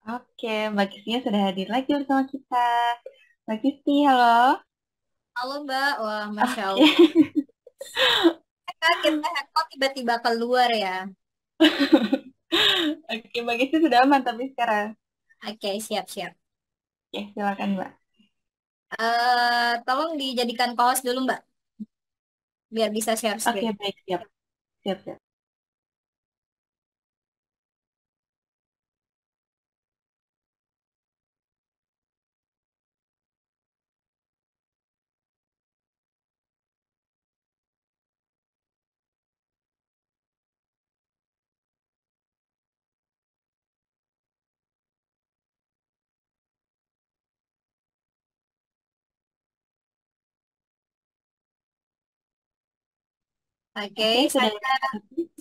Oke, Mbak Kistinya sudah hadir lagi bersama kita. Mbak Kisti, halo. Halo Mbak, wah Masya Oke. Allah. Kita kok tiba-tiba keluar ya. Oke, Mbak Kisti sudah aman tapi sekarang. Oke, siap-siap. Oke, silakan Mbak. Tolong dijadikan kaos dulu Mbak, biar bisa share Oke, screen. baik, siap. Siap, siap. Oke, Oke, sudah saya ada.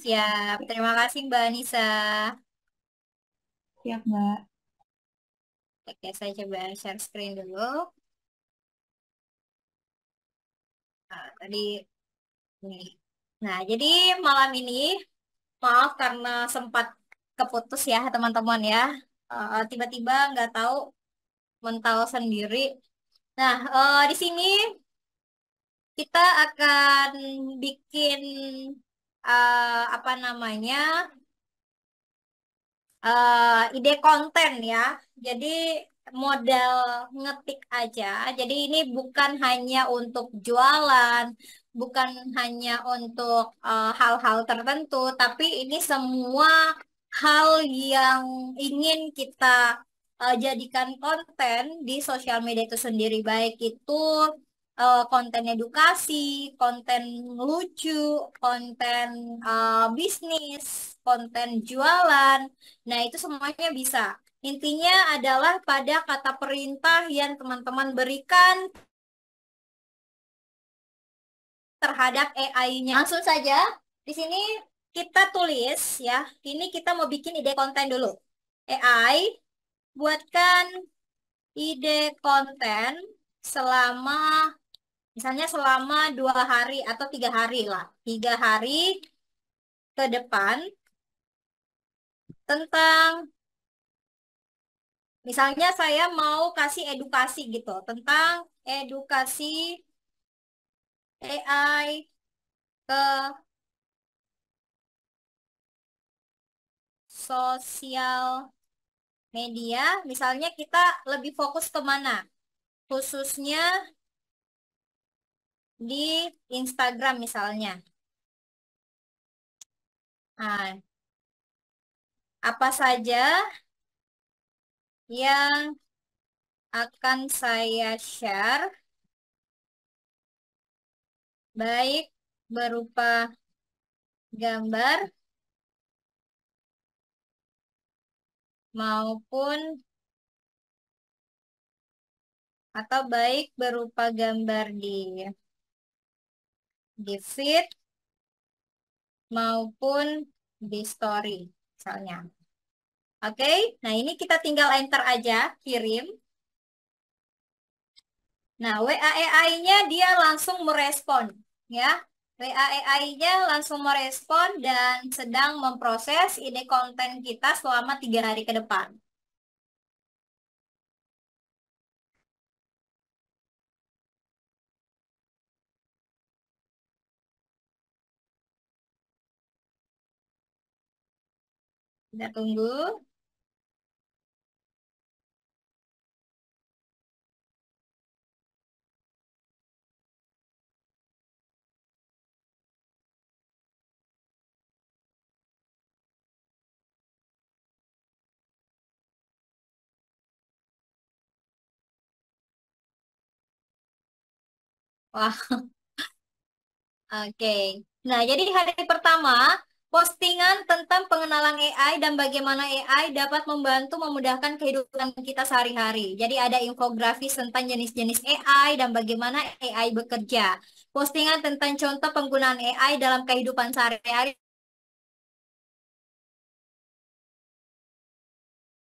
siap. Oke, Terima kasih Mbak Nisa. siap, Mbak. Oke, saya coba share screen dulu. Nah, tadi ini. Nah, jadi malam ini, maaf karena sempat keputus ya teman-teman ya. Tiba-tiba nggak tahu mental sendiri. Nah, di sini kita akan bikin apa namanya ide konten ya. Jadi modal ngetik aja. Jadi ini bukan hanya untuk jualan, bukan hanya untuk hal-hal tertentu, tapi ini semua hal yang ingin kita jadikan konten di sosial media itu sendiri, baik itu konten edukasi, konten lucu, konten bisnis, konten jualan. Nah, itu semuanya bisa. Intinya adalah pada kata perintah yang teman-teman berikan terhadap AI-nya. Langsung saja, di sini kita tulis ya. Ini kita mau bikin ide konten dulu. AI, buatkan ide konten selama, misalnya selama 2 hari atau 3 hari lah. 3 hari ke depan tentang, misalnya saya mau kasih edukasi gitu, tentang edukasi AI ke sosial media, misalnya kita lebih fokus ke mana? Khususnya di Instagram misalnya. Nah, apa saja yang akan saya share, baik berupa gambar maupun atau baik berupa gambar di feed maupun di story misalnya. Oke, nah ini kita tinggal enter aja, kirim. Nah, WAEI-nya dia langsung merespon, ya. WAEI-nya langsung merespon dan sedang memproses ide konten kita selama 3 hari ke depan. Kita tunggu. Wah, oke. Nah, jadi hari pertama, postingan tentang pengenalan AI dan bagaimana AI dapat membantu memudahkan kehidupan kita sehari-hari. Jadi ada infografis tentang jenis-jenis AI dan bagaimana AI bekerja. Postingan tentang contoh penggunaan AI dalam kehidupan sehari-hari,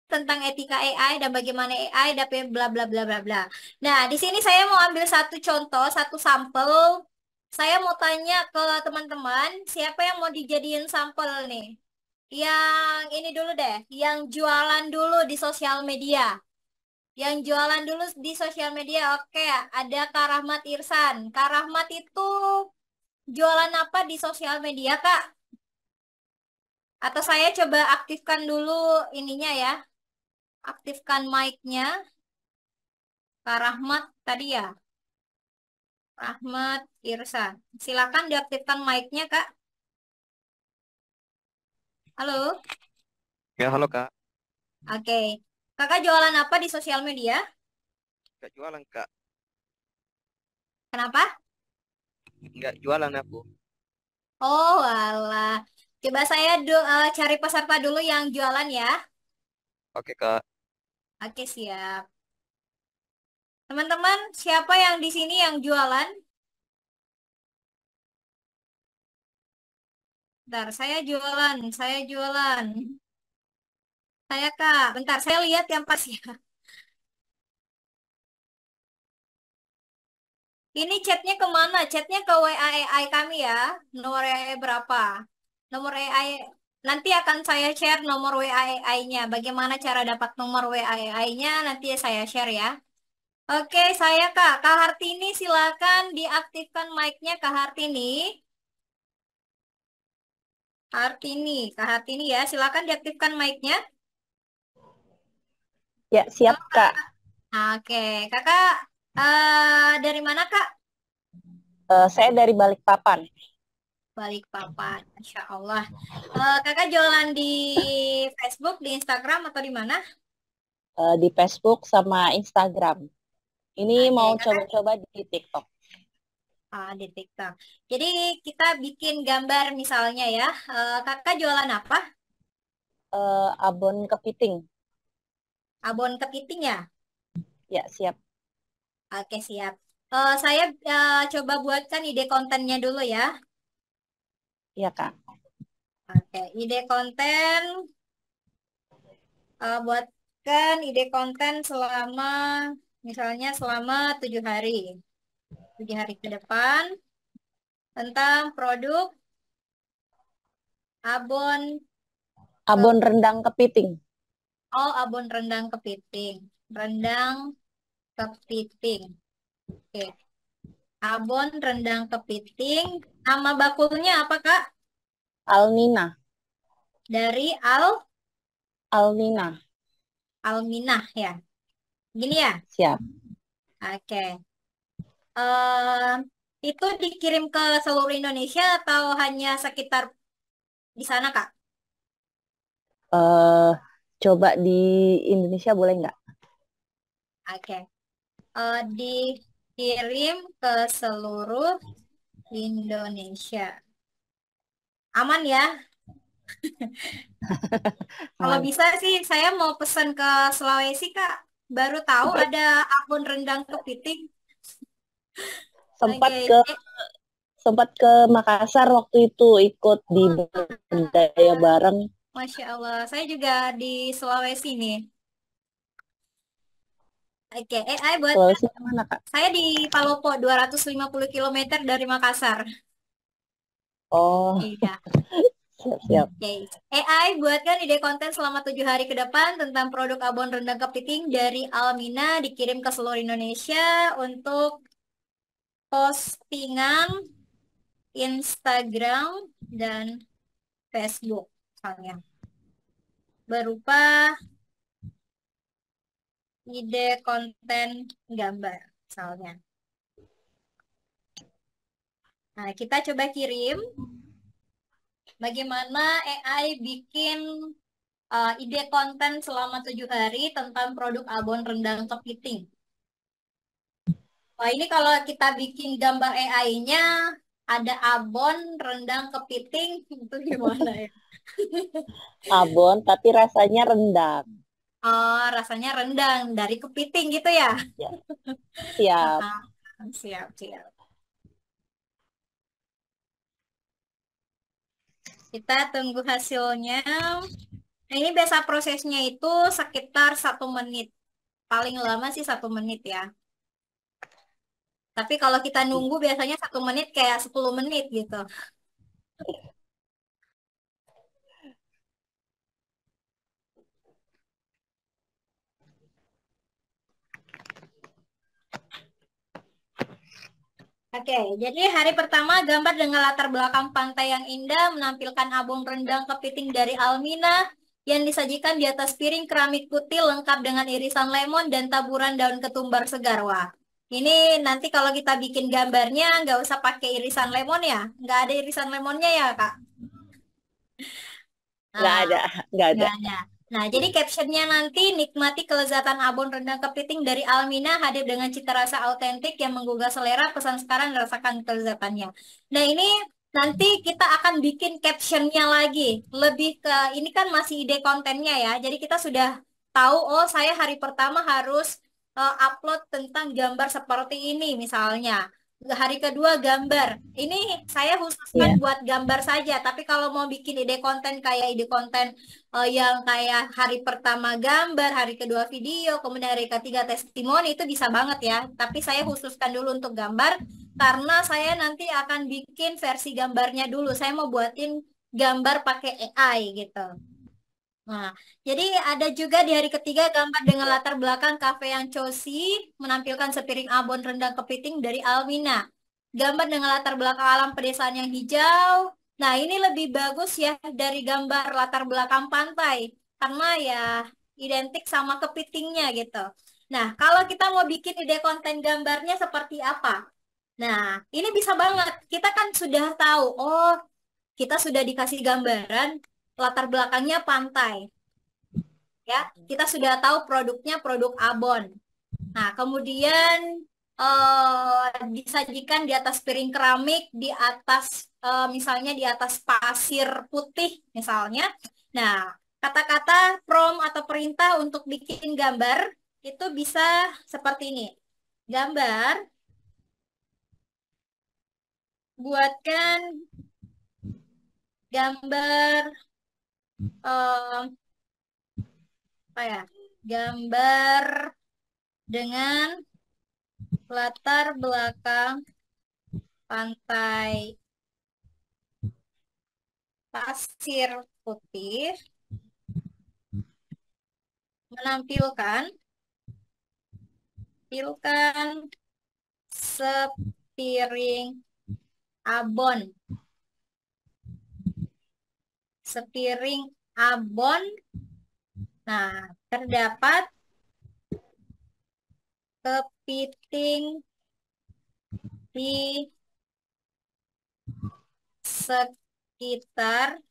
tentang etika AI dan bagaimana AI dapat bla bla bla bla bla. Nah, di sini saya mau ambil satu contoh, satu sampel. Saya mau tanya ke teman-teman, siapa yang mau dijadiin sampel nih? Yang ini dulu deh, yang jualan dulu di sosial media. Yang jualan dulu di sosial media, oke, ada Kak Rahmat Irsan. Kak Rahmat itu jualan apa di sosial media, Kak? Atau saya coba aktifkan dulu ininya ya, aktifkan mic-nya. Kak Rahmat tadi ya, Rahmat Irsan. Silakan diaktifkan mic-nya, Kak. Halo, Ya, halo Kak. oke. Kakak jualan apa di sosial media? Nggak jualan Kak. Kenapa? Nggak jualan aku. Oh, alah. Coba saya cari peserta dulu yang jualan ya. Oke Kak. Oke, siap. Teman-teman, siapa yang di sini yang jualan? Bentar, saya jualan, saya jualan. Saya Kak, bentar, saya lihat yang pas ya. Ini chatnya kemana? Chatnya ke WA AI kami ya. Nomor WA berapa? Nomor AI, nanti akan saya share nomor WA AI-nya. Bagaimana cara dapat nomor WA AI-nya, nanti saya share ya. Oke, saya Kak. Kak Hartini, silakan diaktifkan mic-nya Kak Hartini. Hartini, Kak Hartini ya, silakan diaktifkan mic-nya. Ya, siap, Kak. Oke, Kakak dari mana Kak? Saya dari Balikpapan. Balikpapan, Masya Allah. Kakak jualan di Facebook, di Instagram atau di mana? Di Facebook sama Instagram. Ini Oke, mau Kakak coba-coba di TikTok. di TikTok. Jadi kita bikin gambar misalnya ya. Kakak jualan apa? Abon kepiting. Abon kepiting ya? Ya, siap. Oke, siap. Saya coba buatkan ide kontennya dulu ya. Ya, Kak. Oke, ide konten, buatkan ide konten selama, misalnya selama 7 hari. 7 hari ke depan tentang produk abon, Abon rendang kepiting. oh abon rendang kepiting. Rendang kepiting. Oke, abon rendang kepiting. Nama bakulnya apa, Kak? Alnina. Dari Alnina. Alminah ya. Gini ya. Siap. Oke. eh itu dikirim ke seluruh Indonesia atau hanya sekitar di sana, Kak? eh Coba di Indonesia boleh nggak? Oke. Dikirim ke seluruh Indonesia. Aman ya? Kalau Aman. bisa sih saya mau pesan ke Sulawesi, Kak. Baru tahu ada abon rendang kepiting. Sempat Oke. ke sempat ke Makassar waktu itu ikut di budaya bareng. Masya Allah. Saya juga di Sulawesi nih. Oke, AI buat Sulawesi mana, Kak? saya di Palopo, 250 kilometer dari Makassar. Oh, Iya. siap-siap. Oke. AI buatkan ide konten selama 7 hari ke depan tentang produk abon rendang kepiting dari Almina dikirim ke seluruh Indonesia untuk postingan Instagram dan Facebook misalnya. Berupa ide konten gambar misalnya. Nah, kita coba kirim bagaimana AI bikin ide konten selama 7 hari tentang produk abon rendang kepiting. Wah, ini kalau kita bikin gambar AI-nya ada abon, rendang, kepiting, itu gimana ya? Abon tapi rasanya rendang. Oh, rasanya rendang dari kepiting gitu ya? Ya, siap. Ah, siap, siap. Kita tunggu hasilnya. Nah, ini biasa prosesnya itu sekitar 1 menit. Paling lama sih 1 menit ya. Tapi kalau kita nunggu biasanya 1 menit kayak 10 menit gitu. Oke, jadi hari pertama gambar dengan latar belakang pantai yang indah menampilkan abon rendang kepiting dari Almina yang disajikan di atas piring keramik putih lengkap dengan irisan lemon dan taburan daun ketumbar segar. Wah, ini nanti kalau kita bikin gambarnya nggak usah pakai irisan lemon ya, nggak ada irisan lemonnya ya Kak? Nggak Nah, ada, nggak ada. nggak ada. Nah, jadi captionnya nanti nikmati kelezatan abon rendang kepiting dari Almina hadir dengan cita rasa autentik yang menggugah selera. Pesan sekarang dan rasakan kelezatannya. Nah, ini nanti kita akan bikin captionnya lagi. Lebih ke ini kan masih ide kontennya ya. Jadi kita sudah tahu, oh saya hari pertama harus upload tentang gambar seperti ini misalnya. Hari kedua gambar. Ini saya khususkan Iya. buat gambar saja. Tapi kalau mau bikin ide konten kayak ide konten yang kayak hari pertama gambar, hari kedua video, kemudian hari ketiga testimoni itu bisa banget ya. Tapi saya khususkan dulu untuk gambar karena saya nanti akan bikin versi gambarnya dulu. Saya mau buatin gambar pakai AI gitu. Nah, jadi ada juga di hari ketiga gambar dengan latar belakang kafe yang cozy menampilkan sepiring abon rendang kepiting dari Almina. Gambar dengan latar belakang alam pedesaan yang hijau. Nah, ini lebih bagus ya dari gambar latar belakang pantai karena ya identik sama kepitingnya gitu. Nah, kalau kita mau bikin ide konten gambarnya seperti apa? Nah, ini bisa banget. Kita kan sudah tahu, oh, kita sudah dikasih gambaran latar belakangnya pantai. Ya, kita sudah tahu produknya produk abon. Nah, kemudian disajikan di atas piring keramik, di atas misalnya di atas pasir putih misalnya. Nah, kata-kata prompt atau perintah untuk bikin gambar itu bisa seperti ini. Gambar, buatkan gambar apa ya? Gambar dengan latar belakang pantai pasir putih menampilkan sepiring abon. Sepiring abon. Nah, terdapat kepiting di sekitar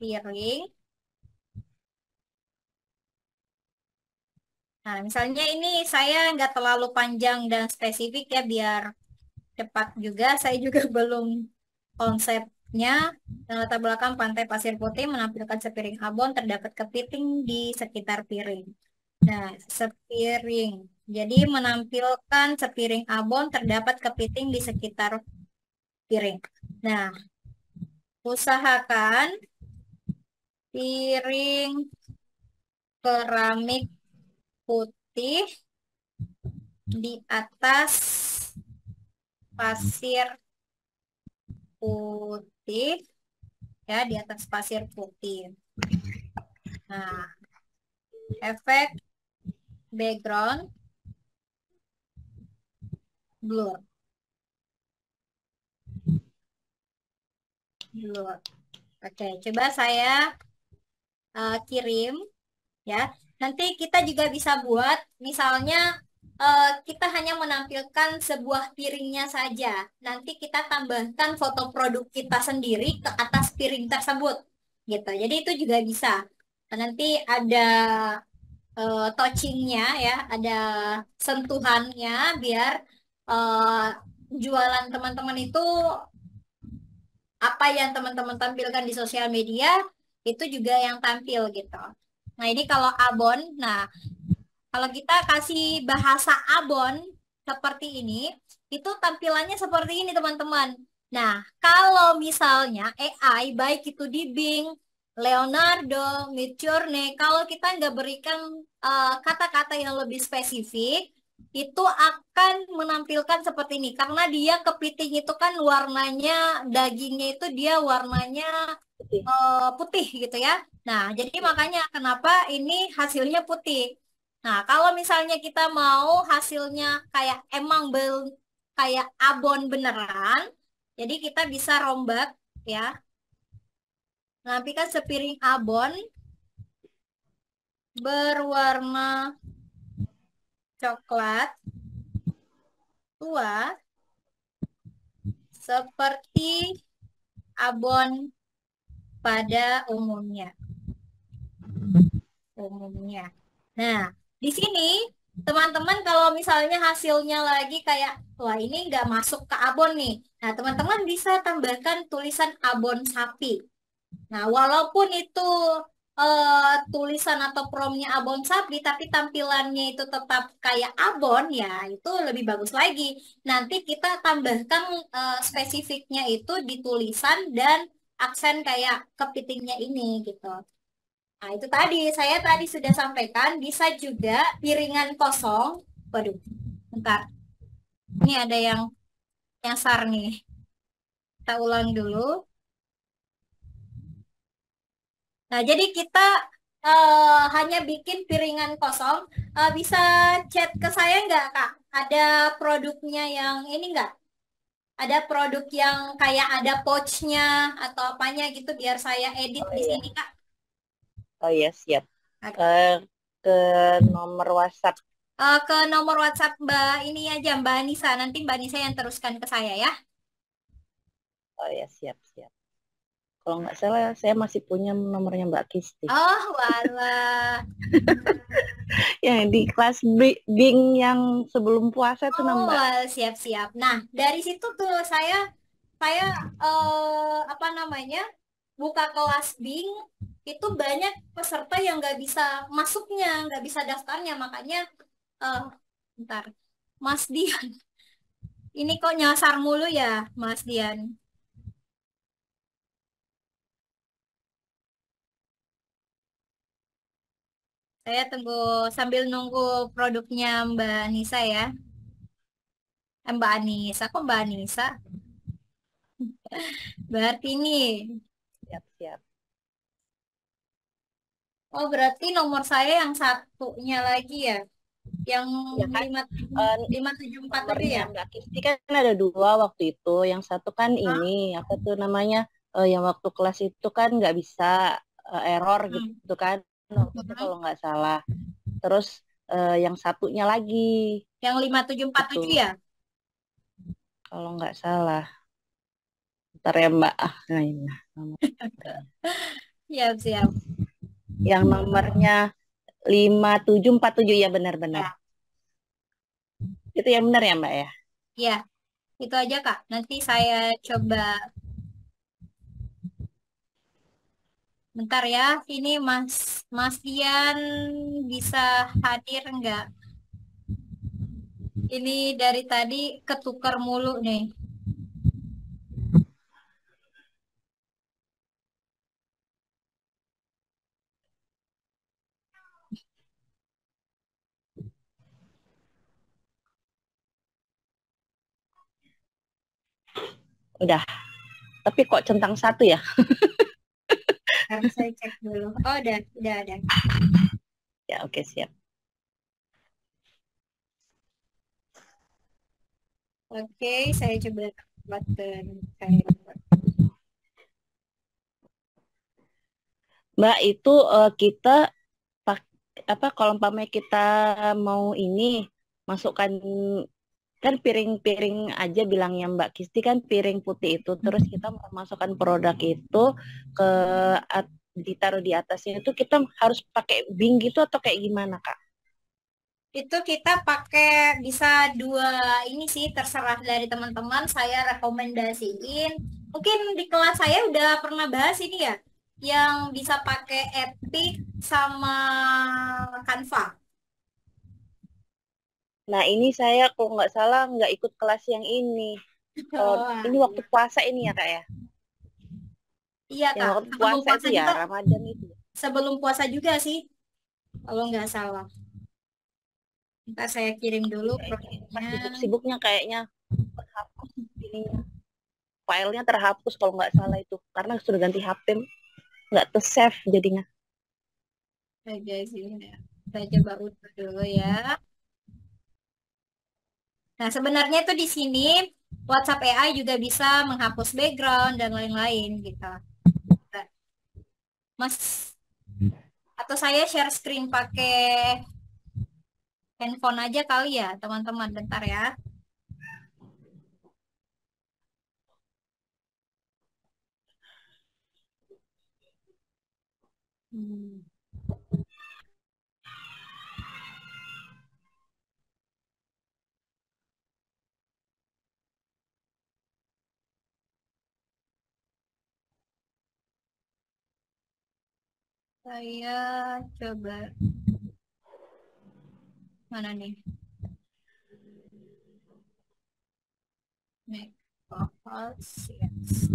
piring. Nah, misalnya ini saya nggak terlalu panjang dan spesifik ya, biar cepat juga. Saya juga belum konsepnya. Dan latar belakang pantai pasir putih menampilkan sepiring abon terdapat kepiting di sekitar piring. Nah, sepiring. Jadi menampilkan sepiring abon terdapat kepiting di sekitar piring. Nah, usahakan piring keramik putih di atas pasir putih, ya, di atas pasir putih. Nah, efek background blur. Blur. Oke, coba saya kirim ya. Nanti kita juga bisa buat misalnya kita hanya menampilkan sebuah piringnya saja. Nanti kita tambahkan foto produk kita sendiri ke atas piring tersebut gitu. Jadi itu juga bisa. Nanti ada touchingnya ya, ada sentuhannya biar jualan teman-teman itu apa yang teman-teman tampilkan di sosial media itu juga yang tampil gitu. Nah, ini kalau abon. Nah, kalau kita kasih bahasa abon seperti ini, itu tampilannya seperti ini, teman-teman. Nah, kalau misalnya AI, baik itu di Bing, Leonardo, Midjourney, kalau kita nggak berikan kata-kata yang lebih spesifik, itu akan menampilkan seperti ini. Karena dia kepiting itu kan warnanya, dagingnya itu dia warnanya putih gitu ya. Nah, jadi makanya kenapa ini hasilnya putih. Nah, kalau misalnya kita mau hasilnya kayak emang kayak abon beneran. Jadi kita bisa rombak ya. Nantikan sepiring abon berwarna coklat tua seperti abon pada umumnya. Nah, di sini teman-teman kalau misalnya hasilnya lagi kayak, wah ini nggak masuk ke abon nih. Nah, teman-teman bisa tambahkan tulisan abon sapi. Nah, walaupun itu tulisan atau promnya abon sapi, tapi tampilannya itu tetap kayak abon, ya itu lebih bagus lagi. Nanti kita tambahkan spesifiknya itu di tulisan dan aksen kayak kepitingnya ini gitu. Nah, itu tadi saya tadi sudah sampaikan, bisa juga piringan kosong. Waduh, bentar. Ini ada yang nyasar nih. Kita ulang dulu. Nah, jadi kita hanya bikin piringan kosong. Bisa chat ke saya nggak, Kak? Ada produknya yang ini nggak? Ada produk yang kayak ada pouchnya atau apanya gitu biar saya edit Oh di iya, sini, Kak. oh iya siap. Oke. Ke nomor WhatsApp. Ke nomor WhatsApp Mbak ini aja, Mbak Anissa. Nanti Mbak Anissa yang teruskan ke saya ya. Oh iya siap siap. Kalau nggak salah saya masih punya nomornya Mbak Kisti. Oh, walah. Yang di kelas Bing yang sebelum puasa itu Oh, Mbak. siap-siap. Nah, dari situ tuh saya apa namanya? Buka kelas Bing itu banyak peserta yang nggak bisa masuknya, nggak bisa daftarnya, makanya eh bentar. Mas Dian, ini kok nyasar mulu ya, Mas Dian? Saya tunggu sambil nunggu produknya Mbak Nisa ya. Mbak Anissa, kok Mbak Anissa? Berarti ini. Siap siap. Oh, berarti nomor saya yang satunya lagi ya. Yang Ya kan, lima eh, 574 tadi nomornya ya? Mbak Kisti kan ada dua waktu itu. Yang satu kan Hah? ini apa tuh namanya, yang waktu kelas itu kan nggak bisa, error Hmm. gitu kan waktu itu Hmm. kalau nggak salah. Terus yang satunya lagi Yang 5747 itu ya? kalau nggak salah. Ntar ya Mbak. Nah, ini nomornya. Siap, siap. Yang nomornya 5747 ya benar-benar. Ya, Itu yang benar ya Mbak ya. ya. Itu aja, Kak. Nanti saya coba bentar ya. Ini Mas Dian bisa hadir nggak? Ini dari tadi ketukar mulu nih. Udah. Tapi kok centang satu ya? Harus saya cek dulu. Oh, udah ada. Ya oke siap. Oke, saya coba button saya. Mbak itu kita apa kalau umpamanya kita mau ini masukkan kan piring-piring aja bilangnya Mbak Kisti kan piring putih itu terus kita masukkan produk itu ke ditaruh di atasnya itu kita harus pakai Bing gitu atau kayak gimana Kak? Itu kita pakai bisa dua ini sih terserah dari teman-teman. Saya rekomendasiin. Mungkin di kelas saya udah pernah bahas ini ya, yang bisa pakai Epic sama Canva. Nah ini saya kalau nggak salah nggak ikut kelas yang ini. Kalau Oh, ini waktu puasa ini ya Kak ya? iya Yang Kak. waktu Sebelum puasa puasa itu ya juga, Ramadan itu. sebelum puasa juga sih, kalau nggak salah. Ntar saya kirim dulu Iya, ini pas produknya. sibuk-sibuknya kayaknya terhapus ininya. Filenya terhapus kalau nggak salah itu karena sudah ganti HP nggak save jadinya. Oke sih, saya coba utuh dulu ya. Nah, sebenarnya itu di sini WhatsApp AI juga bisa menghapus background dan lain-lain gitu. Mas, atau saya share screen pakai handphone aja kali ya, teman-teman. Bentar ya. Hmm. Saya coba mana nih? Make profile, yes.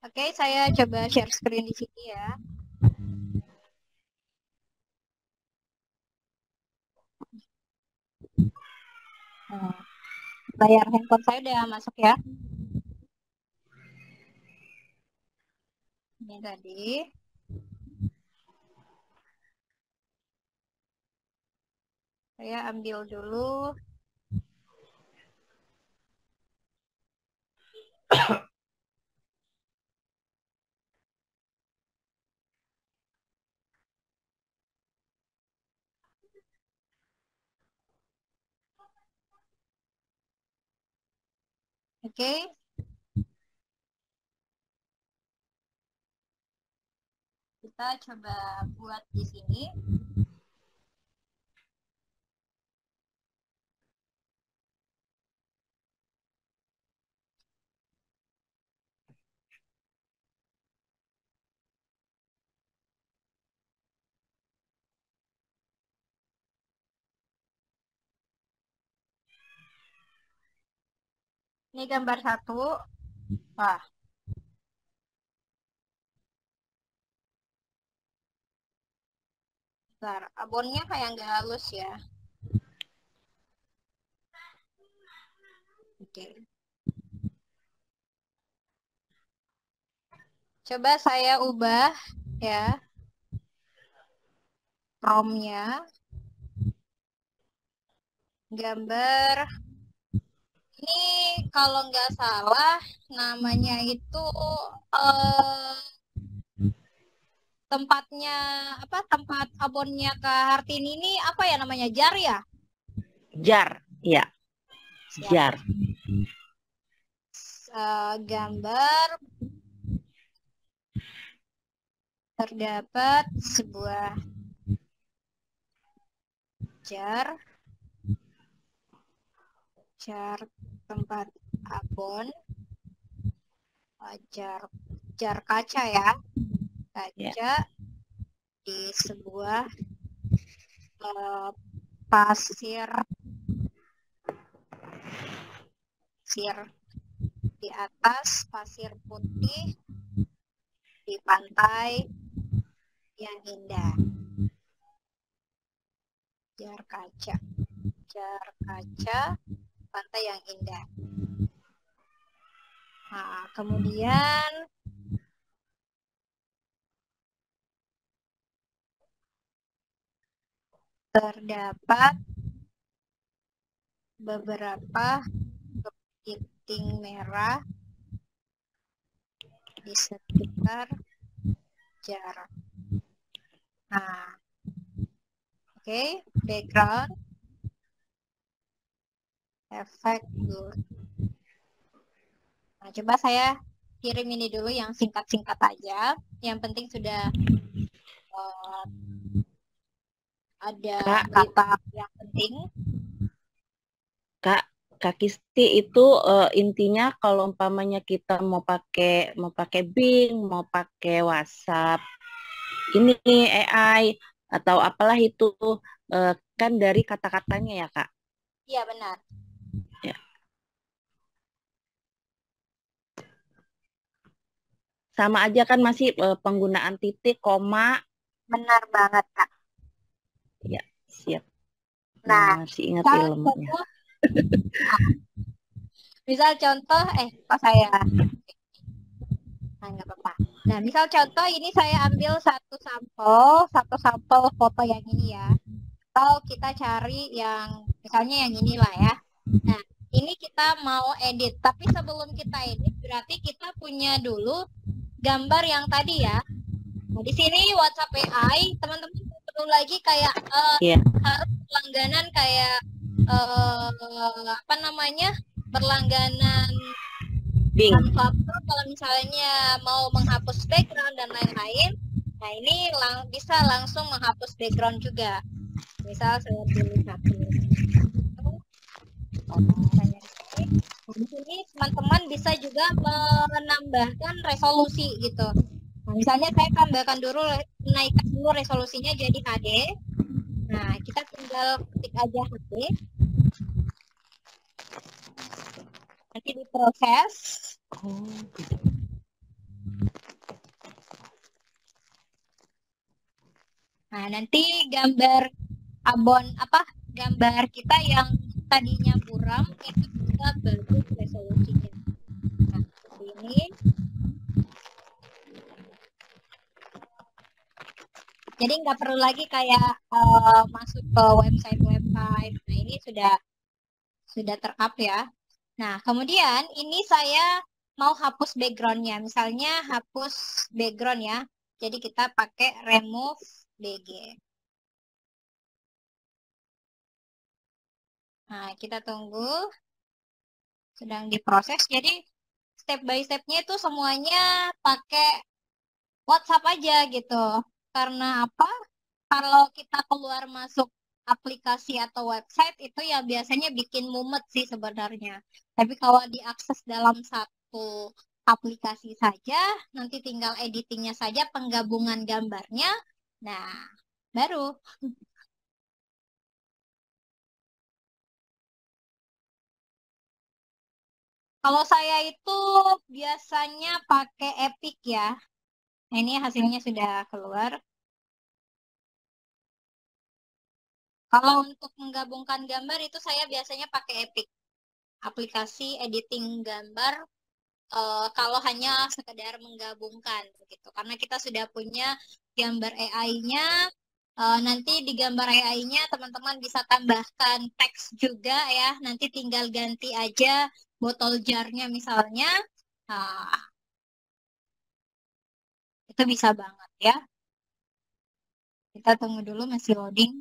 Oke, saya coba share screen di sini ya. Nah, layar handphone saya udah masuk ya. Ini tadi. Saya ambil dulu. Oke. Kita coba buat di sini. Ini gambar satu. Wah, bentar. Abonnya kayak nggak halus ya. Oke. Coba saya ubah ya ROM-nya. Gambar. Ini kalau nggak salah namanya itu eh, tempatnya apa tempat abonnya Kak Hartini ini apa ya namanya Jar ya? Jar, ya, Siap. jar. Gambar terdapat sebuah jar tempat abon jar kaca ya kaca di sebuah pasir di atas pasir putih di pantai yang indah. Jar kaca pantai yang indah. Nah, kemudian terdapat beberapa kepiting merah di sekitar jar. Nah, oke, background, efek blur. Nah, coba saya kirim ini dulu yang singkat-singkat aja. Yang penting sudah ada berita yang penting. Kak Kisti itu intinya kalau umpamanya kita mau pakai Bing, mau pakai WhatsApp, ini AI atau apalah itu kan dari kata-katanya ya Kak. Iya benar. Ya. Sama aja kan masih penggunaan titik, koma. Benar banget Kak. Ya, siap. Nah, masih ingat ilmunya. Misal contoh, pas saya. Nah, nggak apa-apa. Nah, misal contoh ini saya ambil satu sampel foto yang ini ya. Atau kita cari yang misalnya yang inilah ya. Nah, ini kita mau edit, tapi sebelum kita edit berarti kita punya dulu gambar yang tadi ya. Nah, di sini WhatsApp AI, teman-teman perlu lagi kayak Iya. harus berlangganan kayak apa namanya? Berlangganan Bing. Canva kalau misalnya mau menghapus background dan lain-lain. Nah, ini bisa langsung menghapus background juga. Misal saya pilih satu. Saya di sini teman-teman bisa juga menambahkan resolusi gitu. Nah, misalnya saya tambahkan dulu, naikkan dulu resolusinya jadi HD. Nah, kita tinggal ketik aja HD. Nanti diproses. Nah, nanti gambar gambar kita yang tadinya buram itu bisa bagus resolusinya. Nah, seperti ini. Jadi nggak perlu lagi kayak masuk ke website. Nah, ini sudah ter-up ya. Nah, kemudian ini saya mau hapus backgroundnya. Misalnya hapus background ya. Jadi kita pakai remove BG. Nah, kita tunggu. Sedang diproses. Jadi step by stepnya itu semuanya pakai WhatsApp aja gitu. Karena apa? Kalau kita keluar masuk aplikasi atau website itu ya biasanya bikin mumet sih sebenarnya. Tapi kalau diakses dalam satu aplikasi saja, nanti tinggal editingnya saja, penggabungan gambarnya. Nah, baru. Kalau saya itu biasanya pakai Epic ya. Nah, ini hasilnya sudah keluar. Kalau untuk menggabungkan gambar itu saya biasanya pakai Epic, aplikasi editing gambar. Kalau hanya sekedar menggabungkan begitu, karena kita sudah punya gambar AI-nya. Nanti di gambar AI-nya teman-teman bisa tambahkan teks juga ya. Nanti tinggal ganti aja botol jarnya misalnya. Nah, itu bisa banget ya. Kita tunggu dulu masih loading.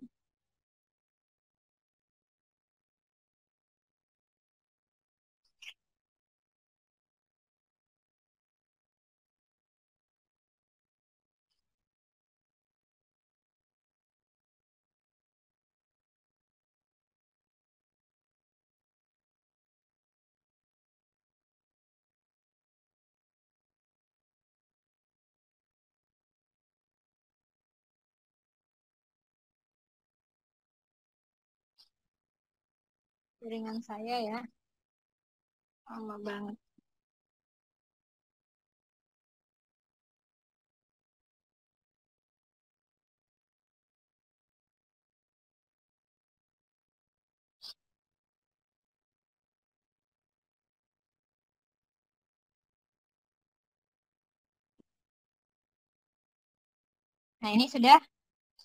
Jaringan saya ya, lama banget. Nah, ini sudah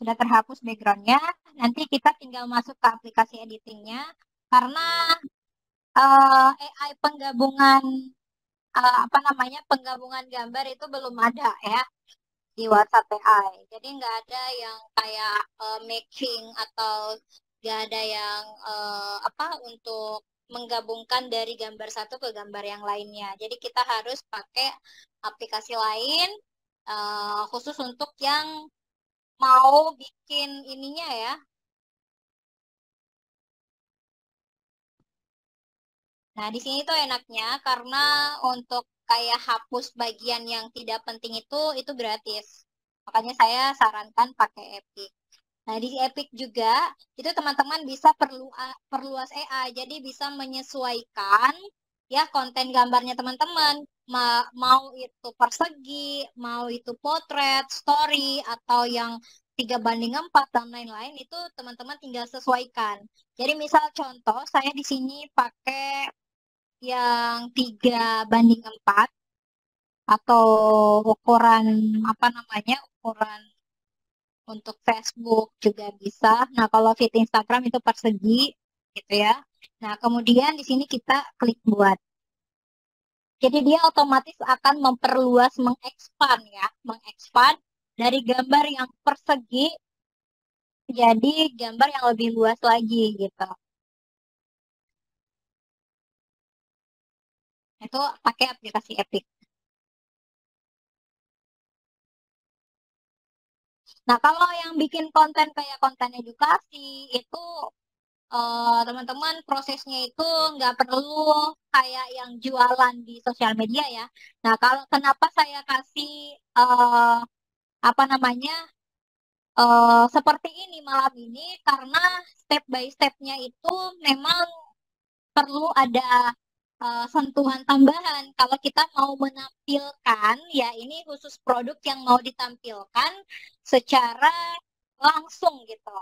terhapus backgroundnya. Nanti kita tinggal masuk ke aplikasi editingnya. Karena AI penggabungan penggabungan gambar itu belum ada ya di WhatsApp AI. Jadi nggak ada yang kayak making atau nggak ada yang untuk menggabungkan dari gambar satu ke gambar yang lainnya. Jadi kita harus pakai aplikasi lain khusus untuk yang mau bikin ininya ya. Nah, di sini tuh enaknya karena untuk kayak hapus bagian yang tidak penting itu gratis. Makanya saya sarankan pakai Epic. Nah, di Epic juga itu teman-teman bisa perluas AI. Jadi bisa menyesuaikan ya konten gambarnya teman-teman. Mau itu persegi, mau itu potret, story, atau yang 3:4 dan lain-lain itu teman-teman tinggal sesuaikan. Jadi misal contoh saya di sini pakai yang 3:4. atau ukuran apa namanya ukuran untuk Facebook juga bisa. Nah, kalau feed Instagram itu persegi gitu ya. Nah, kemudian di sini kita klik buat. Jadi dia otomatis akan memperluas, mengekspan ya, mengekspan dari gambar yang persegi jadi gambar yang lebih luas lagi gitu. Itu pakai aplikasi Epic. Nah, kalau yang bikin konten kayak konten edukasi itu teman-teman prosesnya itu nggak perlu kayak yang jualan di sosial media ya. Nah, kalau kenapa saya kasih apa namanya seperti ini malam ini karena step by stepnya itu memang perlu ada sentuhan tambahan. Kalau kita mau menampilkan, ya ini khusus produk yang mau ditampilkan secara langsung gitu.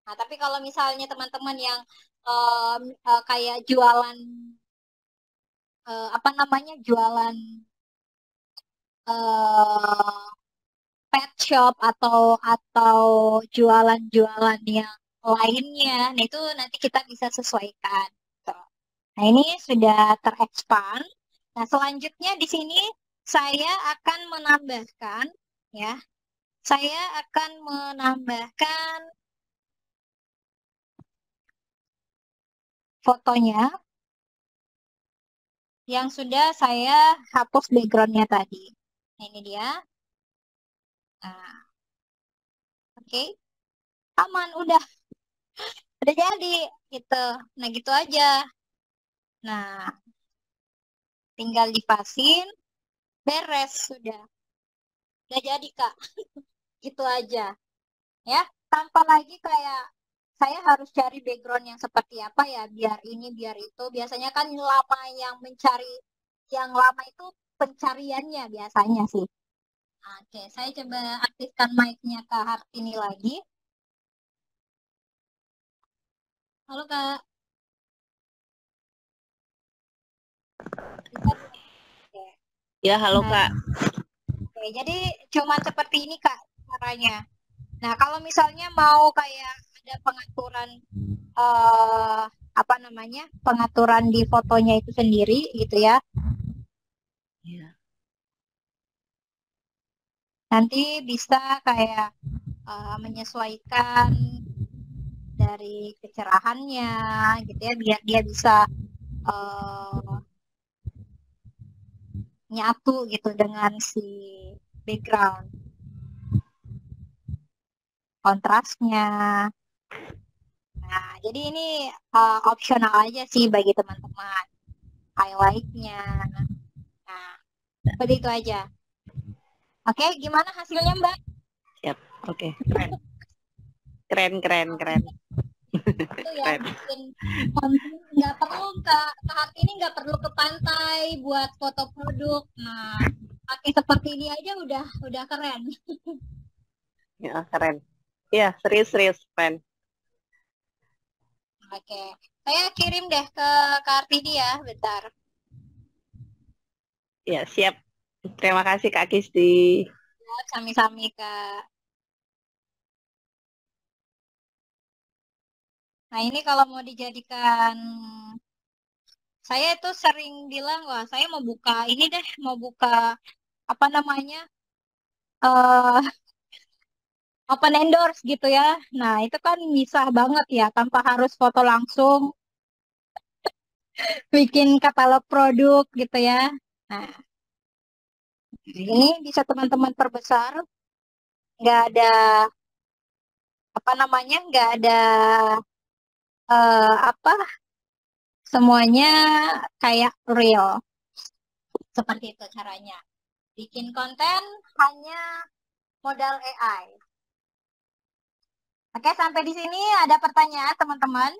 Nah, tapi kalau misalnya teman-teman yang kayak jualan apa namanya jualan eh, pet shop atau jualan-jualan yang lainnya, nah itu nanti kita bisa sesuaikan. Gitu. Nah, ini sudah terekspan. Nah, selanjutnya di sini saya akan menambahkan ya, saya akan menambahkan fotonya yang sudah saya hapus backgroundnya tadi. Nah, ini dia. Nah, oke, aman, udah jadi gitu. Nah, gitu aja. Nah, tinggal dipasin, beres udah jadi Kak. Gitu aja, ya. Tanpa lagi kayak saya harus cari background yang seperti apa ya, biar ini, biar itu. Biasanya kan lama yang lama itu pencariannya biasanya sih. Oke, saya coba aktifkan mic-nya Kak Hartini lagi. Halo Kak. Oke. Ya, halo Nah, Kak. oke, jadi cuman seperti ini Kak caranya. Nah, kalau misalnya mau kayak ada pengaturan eh apa namanya? Pengaturan di fotonya itu sendiri gitu ya. Ya. Nanti bisa kayak menyesuaikan dari kecerahannya gitu ya biar dia bisa eh, nyatu gitu dengan si background, kontrasnya. Nah, jadi ini opsional aja sih bagi teman-teman. Highlightnya. Nah, seperti itu aja. Oke, gimana hasilnya Mbak? Siap. Oke, keren. Keren, keren, keren. Itu ya Keren. bikin konten nggak perlu Kak ini nggak perlu ke pantai buat foto produk. Nah, pakai seperti ini aja udah keren. Ya, keren. Ya, serius-serius, keren. Oke, saya kirim deh ke Kartini ya, bentar. Ya, siap. Terima kasih Kak Kisti. Ya, sami-sami Kak. Nah, ini kalau mau dijadikan, saya itu sering bilang, wah saya mau buka ini deh, mau buka apa namanya, eh open endorse gitu ya. Nah, itu kan bisa banget ya, tanpa harus foto langsung, bikin katalog produk gitu ya. Nah, ini bisa teman-teman perbesar, nggak ada apa namanya, nggak ada apa, semuanya kayak real. Seperti itu caranya. Bikin konten hanya modal AI. Oke, sampai di sini ada pertanyaan teman-teman.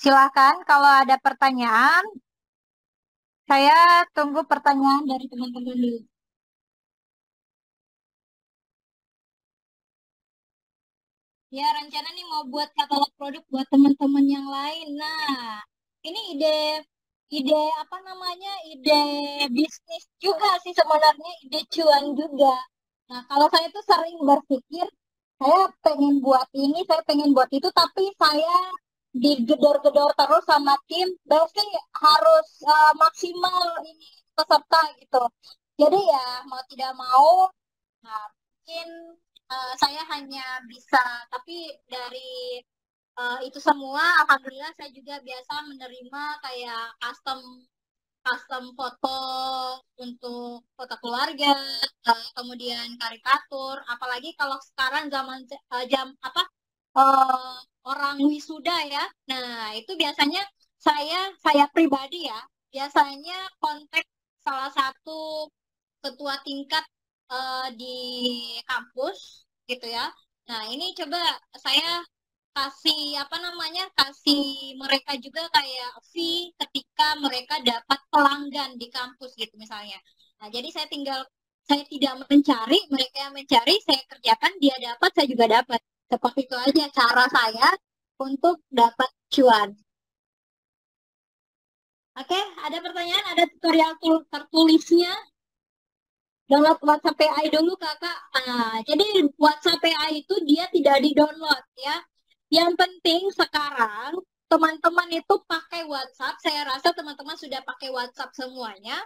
Silahkan kalau ada pertanyaan, saya tunggu pertanyaan dari teman-teman dulu. Ya, rencana nih mau buat katalog produk buat teman-teman yang lain. Nah, ini ide apa namanya, ide bisnis juga sih sebenarnya, ide cuan juga. Nah, kalau saya tuh sering berpikir, saya pengen buat ini, saya pengen buat itu, tapi saya digedor-gedor terus sama tim, berarti harus maksimal ini peserta gitu. Jadi ya mau tidak mau, nah, mungkin saya hanya bisa, tapi dari itu semua, alhamdulillah saya juga biasa menerima kayak custom custom foto untuk foto keluarga, kemudian karikatur, apalagi kalau sekarang zaman jam apa eh, orang wisuda ya. Nah, itu biasanya saya pribadi ya, biasanya kontak salah satu ketua tingkat di kampus gitu ya. Nah, ini coba saya kasih apa namanya, kasih mereka juga kayak fee ketika mereka dapat pelanggan di kampus gitu misalnya. Nah, jadi saya tidak mencari, mereka yang mencari, saya kerjakan, dia dapat, saya juga dapat. Seperti itu aja cara saya untuk dapat cuan. Oke, ada pertanyaan, ada tutorial tertulisnya. Download WhatsApp PI dulu kakak. Nah, jadi WhatsApp PI itu dia tidak di-download ya. Yang penting sekarang teman-teman itu pakai WhatsApp. Saya rasa teman-teman sudah pakai WhatsApp semuanya.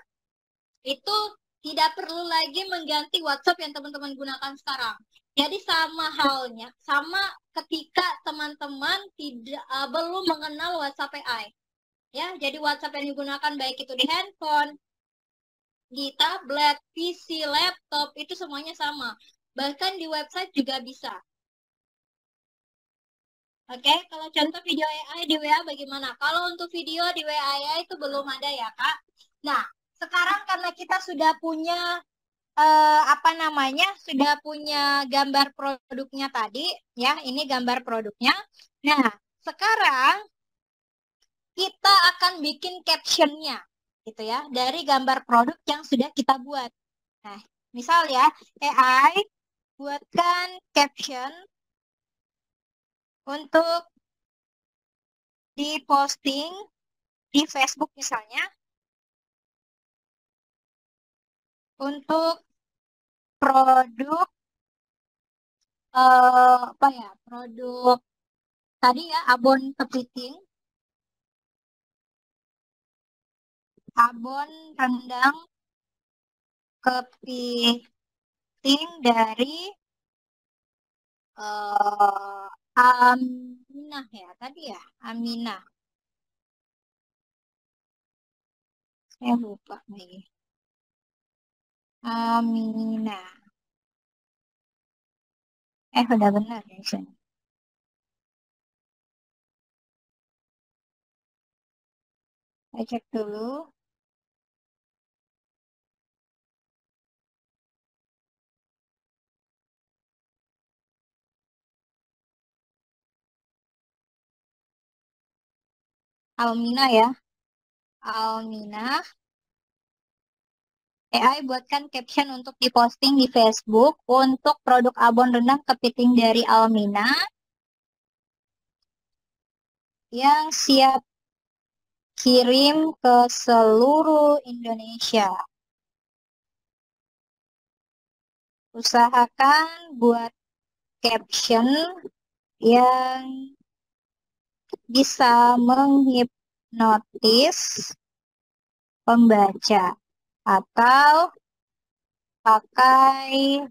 Itu tidak perlu lagi mengganti WhatsApp yang teman-teman gunakan sekarang. Jadi sama halnya, sama ketika teman-teman tidak belum mengenal WhatsApp PI. Ya, jadi WhatsApp yang digunakan baik itu di handphone, di tablet, PC, laptop, itu semuanya sama. Bahkan di website juga bisa. Oke, kalau contoh video AI di WA bagaimana? Kalau untuk video di WA AI itu belum ada ya, Kak. Nah, sekarang karena kita sudah punya apa namanya? Sudah punya gambar produknya tadi, ya, ini gambar produknya. Nah, sekarang kita akan bikin captionnya gitu ya, dari gambar produk yang sudah kita buat. Nah, misal ya, AI buatkan caption untuk diposting di Facebook misalnya, untuk produk apa ya, produk tadi ya, abon kepiting, abon rendang kepiting dari Aminah ya tadi ya, Aminah. Saya lupa nih. Aminah. Udah benar ya sini. Saya cek dulu. Almina ya. Almina. AI buatkan caption untuk diposting di Facebook untuk produk abon rendang kepiting dari Almina yang siap kirim ke seluruh Indonesia. Usahakan buat caption yang bisa menghipnotis pembaca atau pakai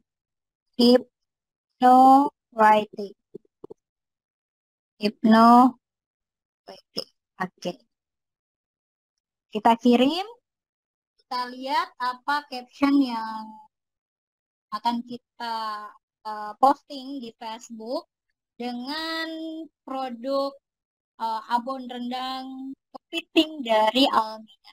hypnowriting. Hypnowriting. Oke. Kita kirim, kita lihat apa caption yang akan kita posting di Facebook dengan produk abon rendang kepiting dari Almina.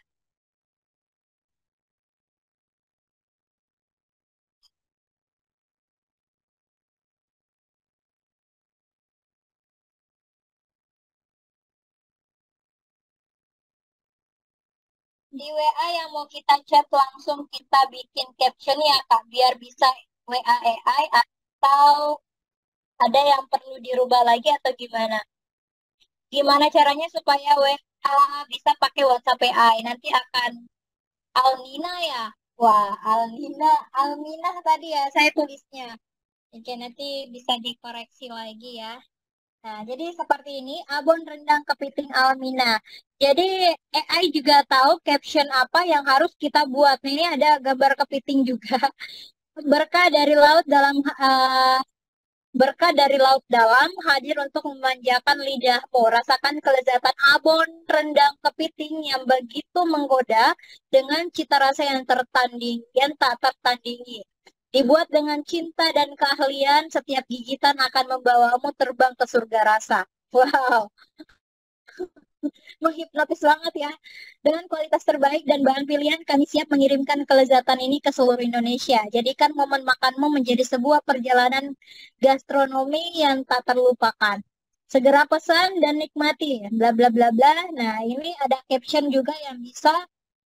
Di WA yang mau kita chat langsung kita bikin caption ya Kak, biar bisa WA AI, atau ada yang perlu dirubah lagi atau gimana? Gimana caranya supaya bisa pakai WhatsApp AI. Nanti akan Almina ya. Wah, Almina tadi ya saya tulisnya. Oke, nanti bisa dikoreksi lagi ya. Nah, jadi seperti ini, abon rendang kepiting Almina. Jadi AI juga tahu caption apa yang harus kita buat. Nah, ini ada gambar kepiting juga. Berkah dari laut dalam Berkah dari laut dalam hadir untuk memanjakan lidahmu. Rasakan kelezatan abon rendang kepiting yang begitu menggoda dengan cita rasa yang tak tertandingi. Dibuat dengan cinta dan keahlian, setiap gigitan akan membawamu terbang ke surga rasa. Wow, menghipnotis banget ya. Dengan kualitas terbaik dan bahan pilihan, kami siap mengirimkan kelezatan ini ke seluruh Indonesia. Jadikan momen makanmu menjadi sebuah perjalanan gastronomi yang tak terlupakan. Segera pesan dan nikmati, bla bla bla bla. Nah, ini ada caption juga yang bisa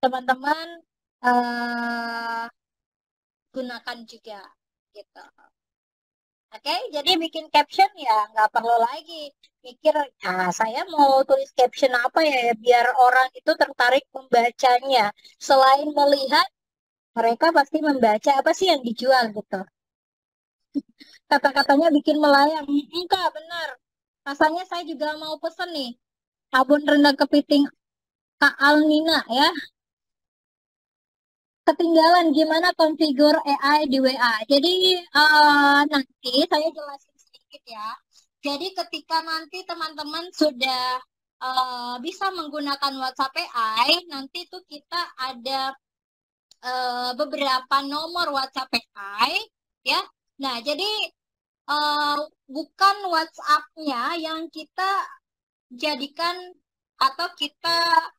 teman-teman gunakan juga, gitu. Oke, jadi bikin caption ya nggak perlu lagi mikir, saya mau tulis caption apa ya biar orang itu tertarik membacanya. Selain melihat, mereka pasti membaca apa sih yang dijual gitu. Kata-katanya bikin melayang. Enggak, benar. Rasanya saya juga mau pesen nih. Abon rendang kepiting Kak Alnina ya. Ketinggalan gimana konfigur AI di WA. Jadi nanti saya jelasin sedikit ya. Jadi ketika nanti teman-teman sudah bisa menggunakan WhatsApp AI, nanti tuh kita ada beberapa nomor WhatsApp AI ya. Nah, jadi bukan WhatsApp-nya yang kita jadikan atau kita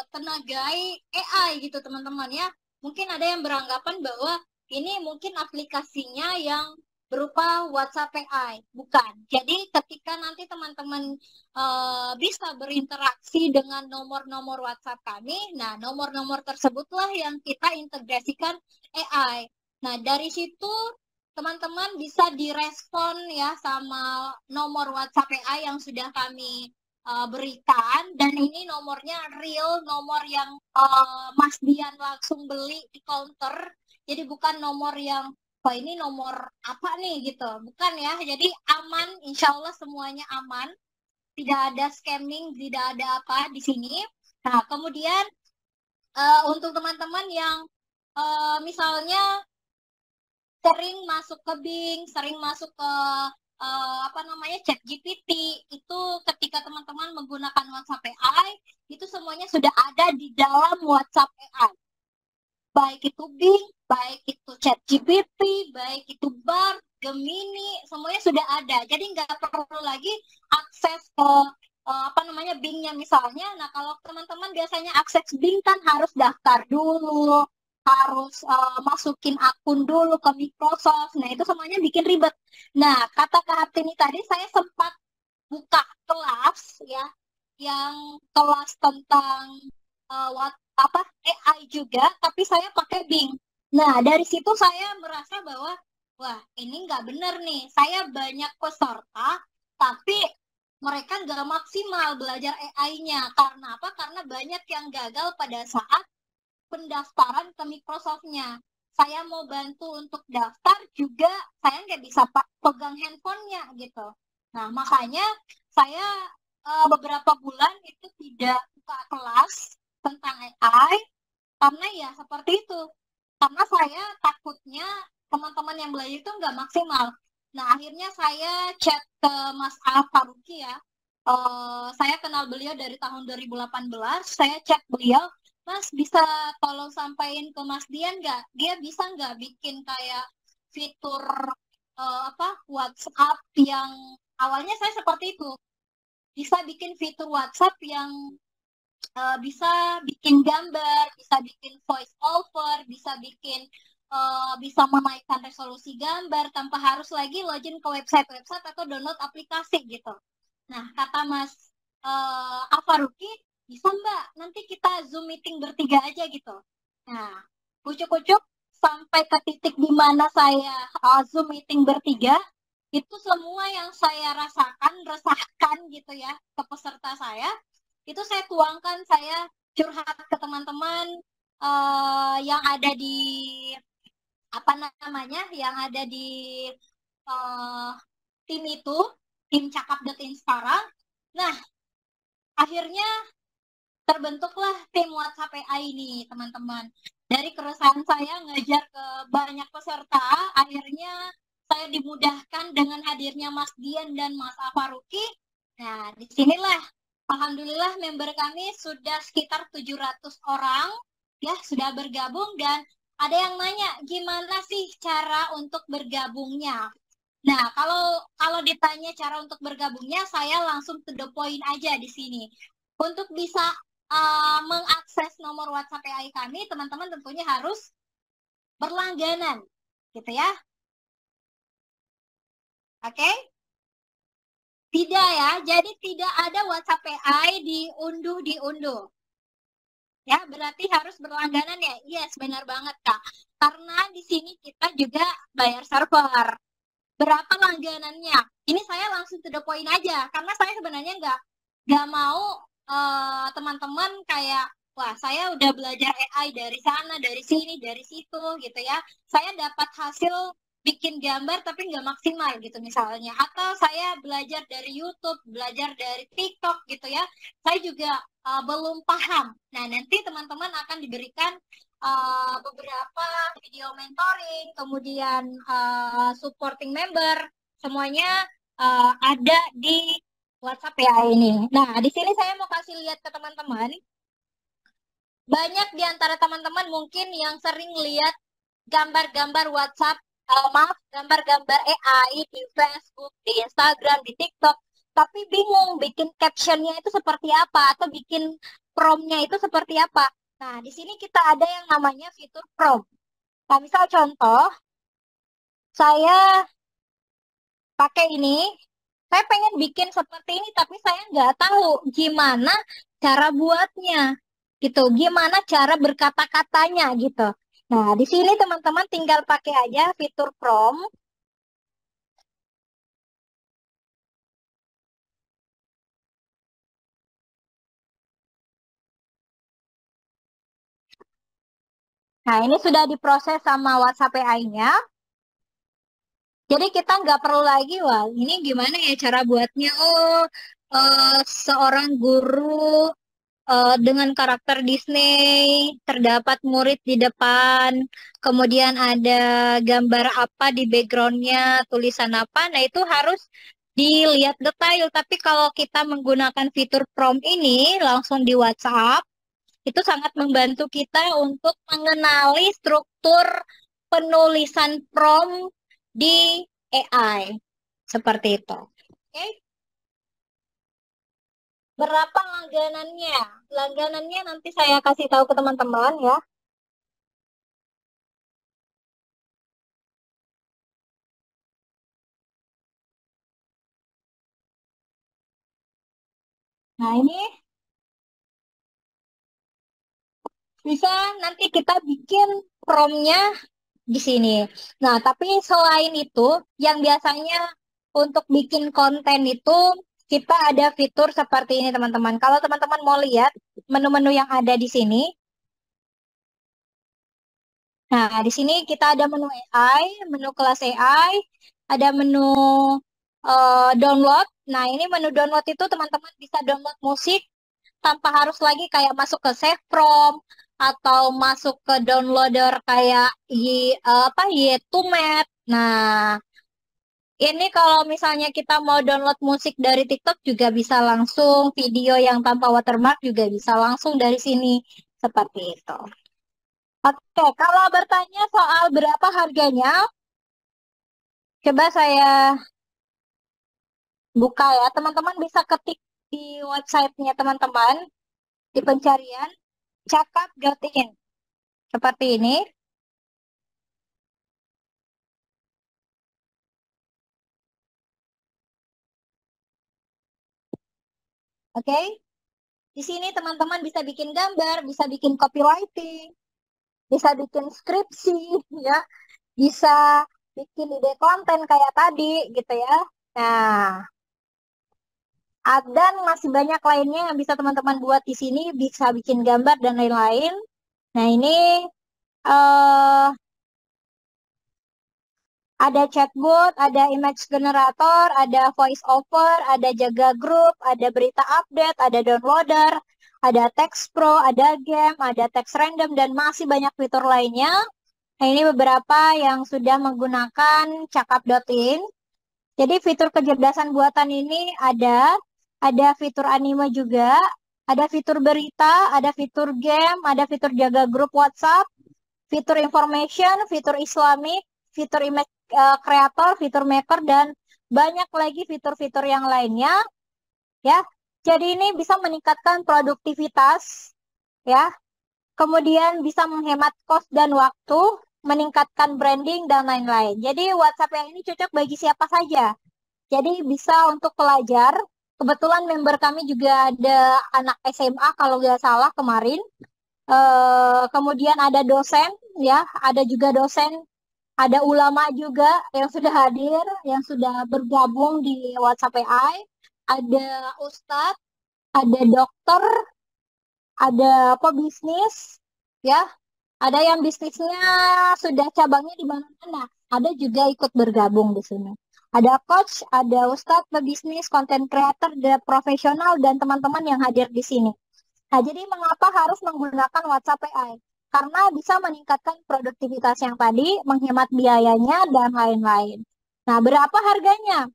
tenagai AI gitu teman-teman ya. Mungkin ada yang beranggapan bahwa ini mungkin aplikasinya yang berupa WhatsApp AI. Bukan. Jadi ketika nanti teman-teman bisa berinteraksi dengan nomor-nomor WhatsApp kami, nah nomor-nomor tersebutlah yang kita integrasikan AI. Nah, dari situ teman-teman bisa direspon ya sama nomor WhatsApp AI yang sudah kami berikan, dan ini nomornya real, nomor yang Mas Dian langsung beli di counter, jadi bukan nomor yang wah ini nomor apa nih gitu, bukan ya. Jadi aman, insya Allah semuanya aman, tidak ada scamming, tidak ada apa di sini. Nah, kemudian untuk teman-teman yang misalnya sering masuk ke Bing, sering masuk ke apa namanya chat GPT, itu ketika teman-teman menggunakan WhatsApp AI, itu semuanya sudah ada di dalam WhatsApp AI. Baik itu Bing, baik itu chat GPT, baik itu Bard, Gemini, semuanya sudah ada. Jadi nggak perlu lagi akses ke apa namanya Bing-nya misalnya. Nah, kalau teman-teman biasanya akses Bing kan harus daftar dulu, harus masukin akun dulu ke Microsoft. Nah, itu semuanya bikin ribet. Nah, kata Kak Hartini tadi saya sempat buka kelas ya, yang kelas tentang apa AI juga, tapi saya pakai Bing. Nah, dari situ saya merasa bahwa wah, ini nggak benar nih. Saya banyak peserta, tapi mereka nggak maksimal belajar AI-nya. Karena apa? Karena banyak yang gagal pada saat pendaftaran ke Microsoft-nya. Saya mau bantu untuk daftar juga, saya nggak bisa pegang handphonenya gitu. Nah, makanya saya beberapa bulan itu tidak buka kelas tentang AI, karena ya seperti itu. Karena saya takutnya teman-teman yang belajar itu nggak maksimal. Nah, akhirnya saya chat ke Mas Al Faruqi ya. Saya kenal beliau dari tahun 2018. Saya chat beliau, Mas bisa tolong sampaikan ke Mas Dian nggak? Dia bisa nggak bikin kayak fitur apa WhatsApp yang awalnya saya seperti itu. Bisa bikin fitur WhatsApp yang bisa bikin gambar, bisa bikin voice over, bisa bikin bisa menaikkan resolusi gambar tanpa harus lagi login ke website-website atau download aplikasi gitu. Nah, kata Mas Alfaruqi, bisa Mbak, nanti kita Zoom meeting bertiga aja gitu. Nah, ucuk-ucuk sampai ke titik di mana saya Zoom meeting bertiga, itu semua yang saya rasakan, resahkan gitu ya ke peserta saya, itu saya tuangkan, saya curhat ke teman-teman yang ada di apa namanya, yang ada di eh, tim itu, tim Cakap.in sekarang. Nah, akhirnya terbentuklah tim WhatsApp AI ini, teman-teman. Dari keresahan saya ngajar ke banyak peserta, akhirnya saya dimudahkan dengan hadirnya Mas Dian dan Mas Afaruki. Nah, disinilah alhamdulillah member kami sudah sekitar 700 orang ya sudah bergabung, dan ada yang nanya gimana sih cara untuk bergabungnya. Nah, kalau ditanya cara untuk bergabungnya, saya langsung to the point aja di sini. Untuk bisa mengakses nomor WhatsApp AI kami, teman-teman tentunya harus berlangganan, gitu ya. Oke? Tidak ya, jadi tidak ada WhatsApp AI diunduh. Ya, berarti harus berlangganan ya. Yes, benar banget, Kak. Karena di sini kita juga bayar server. Berapa langganannya? Ini saya langsung to the point aja, karena saya sebenarnya nggak mau teman-teman kayak, wah saya udah belajar AI dari sana, dari sini, dari situ gitu ya. Saya dapat hasil bikin gambar tapi nggak maksimal gitu misalnya. Atau saya belajar dari YouTube, belajar dari TikTok gitu ya. Saya juga belum paham. Nah, nanti teman-teman akan diberikan beberapa video mentoring, kemudian supporting member, semuanya ada di WhatsApp ya ini. Nah, di sini saya mau kasih lihat ke teman-teman. Banyak di antara teman-teman mungkin yang sering lihat gambar-gambar WhatsApp, maaf, gambar-gambar AI di Facebook, di Instagram, di TikTok, tapi bingung bikin captionnya itu seperti apa atau bikin promptnya itu seperti apa. Nah, di sini kita ada yang namanya fitur prompt. Nah, misal contoh, saya pakai ini, saya pengen bikin seperti ini, tapi saya nggak tahu gimana cara buatnya, gitu. Gimana cara berkata-katanya, gitu. Nah, di sini teman-teman tinggal pakai aja fitur prompt. Nah, ini sudah diproses sama WhatsApp AI-nya. Jadi kita nggak perlu lagi, wah, ini gimana ya cara buatnya? Oh, seorang guru dengan karakter Disney, terdapat murid di depan, kemudian ada gambar apa di backgroundnya, tulisan apa. Nah, itu harus dilihat detail. Tapi kalau kita menggunakan fitur prompt ini langsung di WhatsApp, itu sangat membantu kita untuk mengenali struktur penulisan prompt di AI. Seperti itu. Oke? Berapa langganannya? Langganannya nanti saya kasih tahu ke teman-teman ya. Nah, ini bisa nanti kita bikin promnya di sini. Nah, tapi selain itu, yang biasanya untuk bikin konten itu kita ada fitur seperti ini, teman-teman. Kalau teman-teman mau lihat menu-menu yang ada di sini, nah, di sini kita ada menu AI, menu kelas AI, ada menu download. Nah, ini menu download itu teman-teman bisa download musik tanpa harus lagi kayak masuk ke save from atau masuk ke downloader kayak apa Yetumet. Nah, ini kalau misalnya kita mau download musik dari TikTok juga bisa langsung, video yang tanpa watermark juga bisa langsung dari sini seperti itu. Oke, kalau bertanya soal berapa harganya, coba saya buka ya. Teman-teman bisa ketik di websitenya teman-teman di pencarian cakap.in. Seperti ini. Oke. Di sini teman-teman bisa bikin gambar, bisa bikin copywriting, bisa bikin skripsi, ya, bisa bikin ide konten kayak tadi, gitu ya. Nah, Dan masih banyak lainnya yang bisa teman-teman buat di sini, bisa bikin gambar dan lain-lain. Nah, ini eh ada chatbot, ada image generator, ada voice over, ada jaga grup, ada berita update, ada downloader, ada text pro, ada game, ada text random, dan masih banyak fitur lainnya. Nah, ini beberapa yang sudah menggunakan cakap.in. Jadi fitur kecerdasan buatan ini ada fitur anime juga, ada fitur berita, ada fitur game, ada fitur jaga grup WhatsApp, fitur information, fitur Islamic, fitur image creator, fitur maker, dan banyak lagi fitur-fitur yang lainnya, ya. Jadi ini bisa meningkatkan produktivitas, ya. Kemudian bisa menghemat kos dan waktu, meningkatkan branding dan lain-lain. Jadi WhatsApp yang ini cocok bagi siapa saja. Jadi bisa untuk pelajar. Kebetulan member kami juga ada anak SMA kalau nggak salah kemarin. Kemudian ada dosen, ya, ada juga dosen, ada ulama juga yang sudah hadir, yang sudah bergabung di WhatsApp AI, ada ustadz, ada dokter, ada pebisnis, ya, ada yang bisnisnya sudah cabangnya di mana-mana, ada juga ikut bergabung di sini. Ada coach, ada ustadz, pebisnis, content creator, ada profesional, dan teman-teman yang hadir di sini. Nah, jadi mengapa harus menggunakan WhatsApp AI? Karena bisa meningkatkan produktivitas yang tadi, menghemat biayanya, dan lain-lain. Nah, berapa harganya?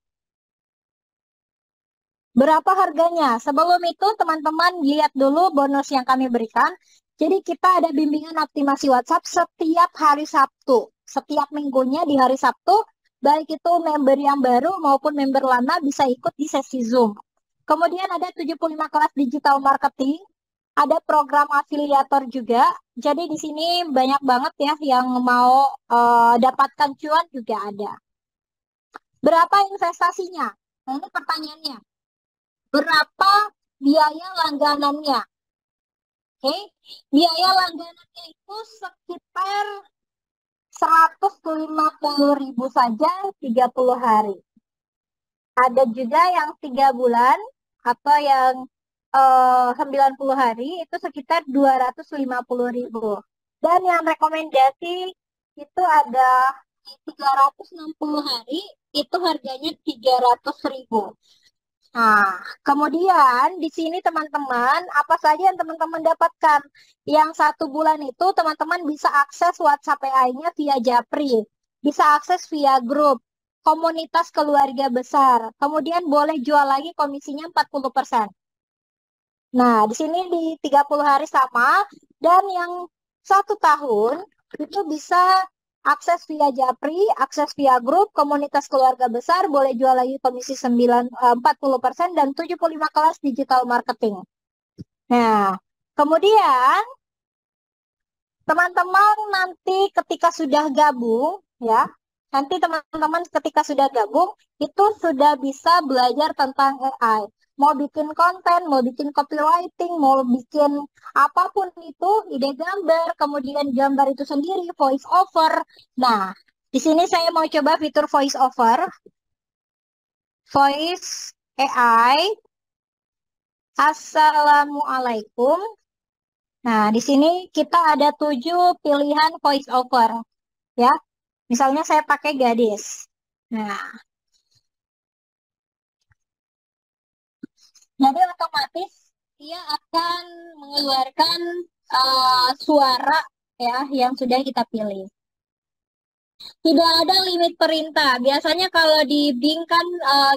Berapa harganya? Sebelum itu, teman-teman lihat dulu bonus yang kami berikan. Jadi, kita ada bimbingan optimasi WhatsApp setiap hari Sabtu. Setiap minggunya di hari Sabtu, baik itu member yang baru maupun member lama bisa ikut di sesi Zoom. Kemudian ada 75 kelas digital marketing, ada program afiliator juga. Jadi di sini banyak banget ya yang mau dapatkan cuan juga ada. Berapa investasinya? Nah, ini pertanyaannya. Berapa biaya langganannya? Oke, biaya langganannya itu sekitar 150.000 saja 30 hari. Ada juga yang 3 bulan atau yang 90 hari itu sekitar 250.000. Dan yang rekomendasi itu ada 360 hari itu harganya 300.000. Nah, kemudian di sini teman-teman, apa saja yang teman-teman dapatkan? Yang 1 bulan itu teman-teman bisa akses WhatsApp AI-nya via Japri, bisa akses via grup, komunitas keluarga besar. Kemudian boleh jual lagi komisinya 40%. Nah, di sini di 30 hari sama, dan yang 1 tahun itu bisa akses via Japri, akses via grup, komunitas keluarga besar, boleh jual lagi komisi 40% dan 75 kelas digital marketing. Nah, kemudian teman-teman nanti ketika sudah gabung, ya, nanti teman-teman ketika sudah gabung, itu sudah bisa belajar tentang AI. Mau bikin konten, mau bikin copywriting, mau bikin apapun itu, ide gambar, kemudian gambar itu sendiri, voice over. Nah, di sini saya mau coba fitur voice over, voice AI. Assalamualaikum. Nah, di sini kita ada 7 pilihan voice over, ya. Misalnya saya pakai gadis. Nah, jadi otomatis dia akan mengeluarkan suara, ya, yang sudah kita pilih. Tidak ada limit perintah. Biasanya kalau di Bing kan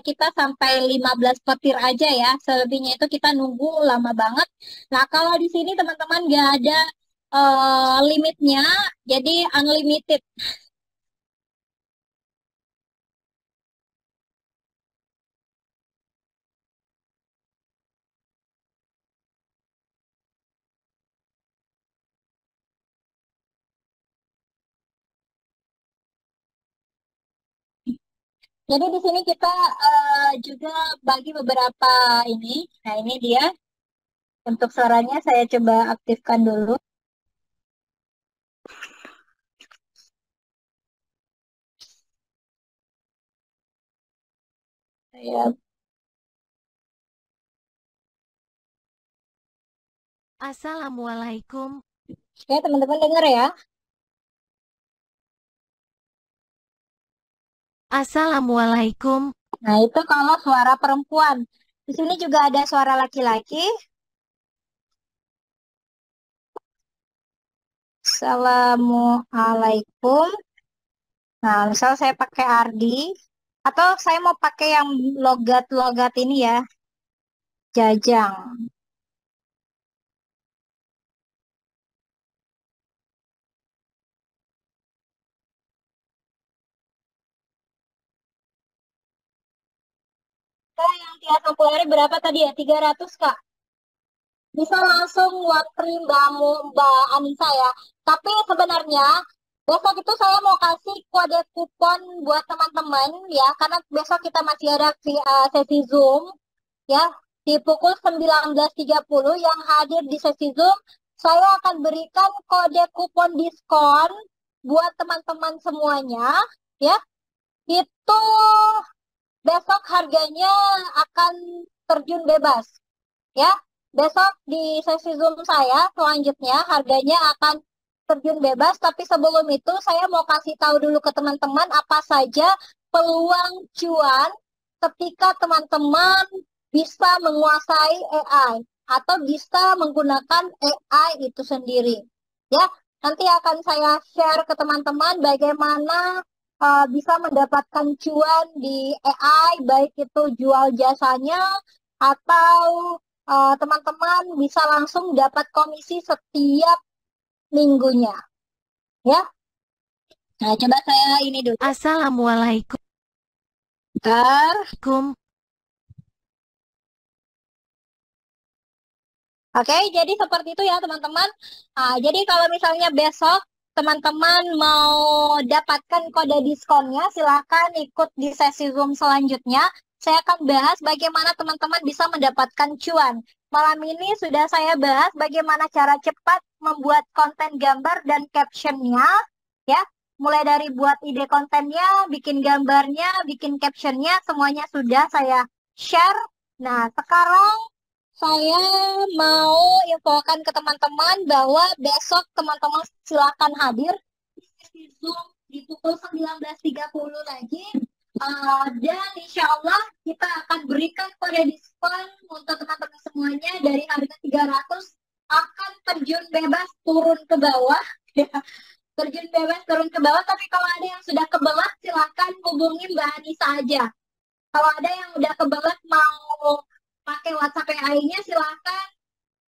kita sampai 15 petir aja ya. Selebihnya itu kita nunggu lama banget. Nah, kalau di sini teman-teman nggak ada limitnya, jadi unlimited. Jadi di sini kita juga bagi beberapa ini. Nah, ini dia. Untuk suaranya saya coba aktifkan dulu. Saya Assalamualaikum. Ya, teman-teman dengar ya. Assalamualaikum. Nah, itu kalau suara perempuan. Di sini juga ada suara laki-laki. Assalamualaikum. Nah, misal saya pakai Ardi. Atau saya mau pakai yang logat-logat ini ya. Jajang. Kak, yang tiap 60 hari berapa tadi ya? 300, Kak. Bisa langsung watri Mbak Anissa ya. Tapi sebenarnya besok itu saya mau kasih kode kupon buat teman-teman ya. Karena besok kita masih ada sesi Zoom ya. Di pukul 19.30 yang hadir di sesi Zoom, saya akan berikan kode kupon diskon buat teman-teman semuanya ya. Itu besok harganya akan terjun bebas ya. Besok di sesi Zoom saya selanjutnya harganya akan terjun bebas, tapi sebelum itu saya mau kasih tahu dulu ke teman-teman apa saja peluang cuan ketika teman-teman bisa menguasai AI atau bisa menggunakan AI itu sendiri. Ya, nanti akan saya share ke teman-teman bagaimana bisa mendapatkan cuan di AI, baik itu jual jasanya atau teman-teman bisa langsung dapat komisi setiap minggunya. Ya, nah coba saya ini dulu. Assalamualaikum. Bentar. Oke, jadi seperti itu ya teman-teman. Jadi kalau misalnya besok teman-teman mau dapatkan kode diskonnya, silakan ikut di sesi Zoom selanjutnya. Saya akan bahas bagaimana teman-teman bisa mendapatkan cuan. Malam ini sudah saya bahas bagaimana cara cepat membuat konten gambar dan captionnya, ya. Mulai dari buat ide kontennya, bikin gambarnya, bikin captionnya, semuanya sudah saya share. Nah, sekarang saya mau infokan ke teman-teman bahwa besok teman-teman silakan hadir di Zoom di pukul 19.30 lagi. Dan insya Allah kita akan berikan kode diskon untuk teman-teman semuanya dari harga 300 akan terjun bebas turun ke bawah. Terjun bebas turun ke bawah, tapi kalau ada yang sudah kebelet silakan hubungi Mbak Anissa aja. Kalau ada yang udah kebelet mau pakai WhatsApp AI-nya silakan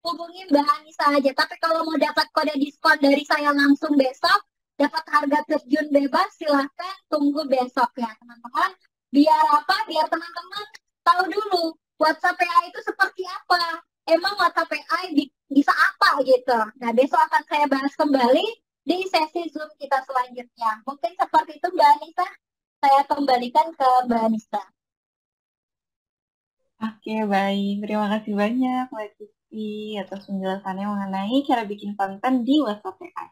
hubungi Mbak Anissa aja. Tapi kalau mau dapat kode diskon dari saya langsung besok, dapat harga terjun bebas, silahkan tunggu besok ya teman-teman. Biar apa? Biar teman-teman tahu dulu WhatsApp AI itu seperti apa. Emang WhatsApp AI bisa apa gitu. Nah, besok akan saya bahas kembali di sesi Zoom kita selanjutnya. Mungkin seperti itu Mbak Anissa. Saya kembalikan ke Mbak Anissa. Oke, baik. Terima kasih banyak, Mbak Kiki, atas penjelasannya mengenai cara bikin konten di WhatsApp AI.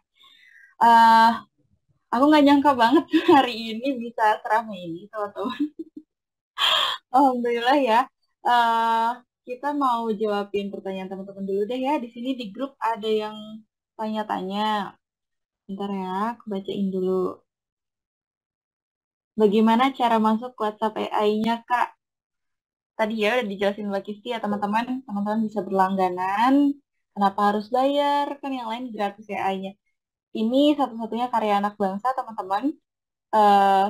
Aku nggak nyangka banget hari ini bisa seramai ini, teman-teman. Alhamdulillah ya. Eh, kita mau jawabin pertanyaan teman-teman dulu deh ya. Di sini di grup ada yang tanya-tanya. Bentar ya, aku bacain dulu. Bagaimana cara masuk WhatsApp AI-nya, Kak? Tadi ya udah dijelasin Mbak Kisti ya teman-teman. Teman-teman bisa berlangganan. Kenapa harus bayar? Kan yang lain gratis AI-nya. Ini satu-satunya karya anak bangsa, teman-teman. eh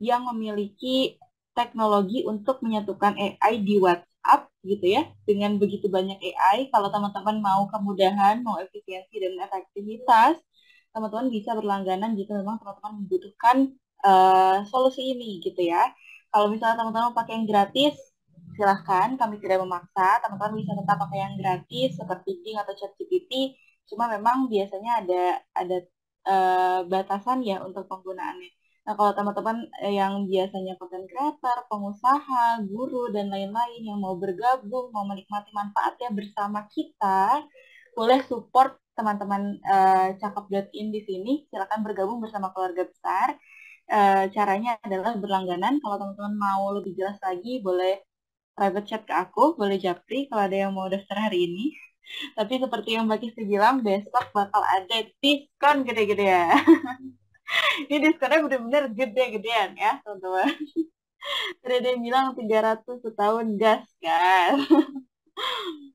yang memiliki teknologi untuk menyatukan AI di WhatsApp gitu ya. Dengan begitu banyak AI, kalau teman-teman mau kemudahan, mau efisiensi dan efektivitas, teman-teman bisa berlangganan jika memang teman-teman membutuhkan solusi ini gitu ya. Kalau misalnya teman-teman pakai yang gratis, silahkan, kami tidak memaksa. Teman-teman bisa tetap pakai yang gratis seperti Bing atau ChatGPT. Cuma memang biasanya ada batasan ya untuk penggunaannya. Nah, kalau teman-teman yang biasanya content creator, pengusaha, guru, dan lain-lain yang mau bergabung, mau menikmati manfaatnya bersama kita, boleh support teman-teman cakap.in di sini. Silakan bergabung bersama keluarga besar. Caranya adalah berlangganan. Kalau teman-teman mau lebih jelas lagi, boleh private chat ke aku, boleh japri kalau ada yang mau daftar hari ini. Tapi seperti yang Mbak Kisti bilang, besok bakal ada diskon gede-gedean. Ini diskonnya bener-bener gede-gedean ya, teman-teman. Ada yang bilang 300 setahun gas, kan?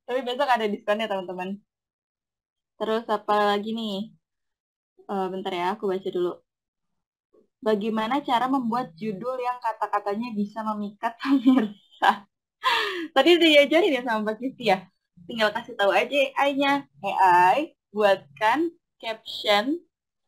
Tapi besok ada diskonnya, teman-teman. Terus apa lagi nih? Bentar ya, aku baca dulu. Bagaimana cara membuat judul yang kata-katanya bisa memikat pemirsa? Tadi udah diajarin ya sama Mbak Kisti ya. Tinggal kasih tahu aja AI-nya. AI, buatkan caption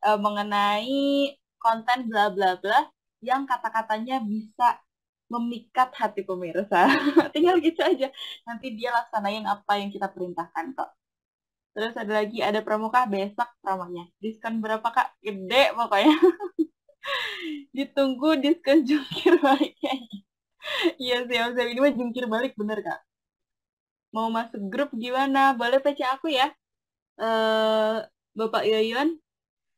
mengenai konten bla bla bla yang kata-katanya bisa memikat hati pemirsa. Tinggal gitu aja. Nanti dia laksanain apa yang kita perintahkan kok. Terus ada lagi, ada promokah besok promonya. Diskon berapa Kak? Gede pokoknya. Ditunggu diskon jungkir baliknya. Iya siap-siap, ini mah jungkir balik bener Kak. Mau masuk grup gimana? Boleh PC aku ya. Bapak Yoyon,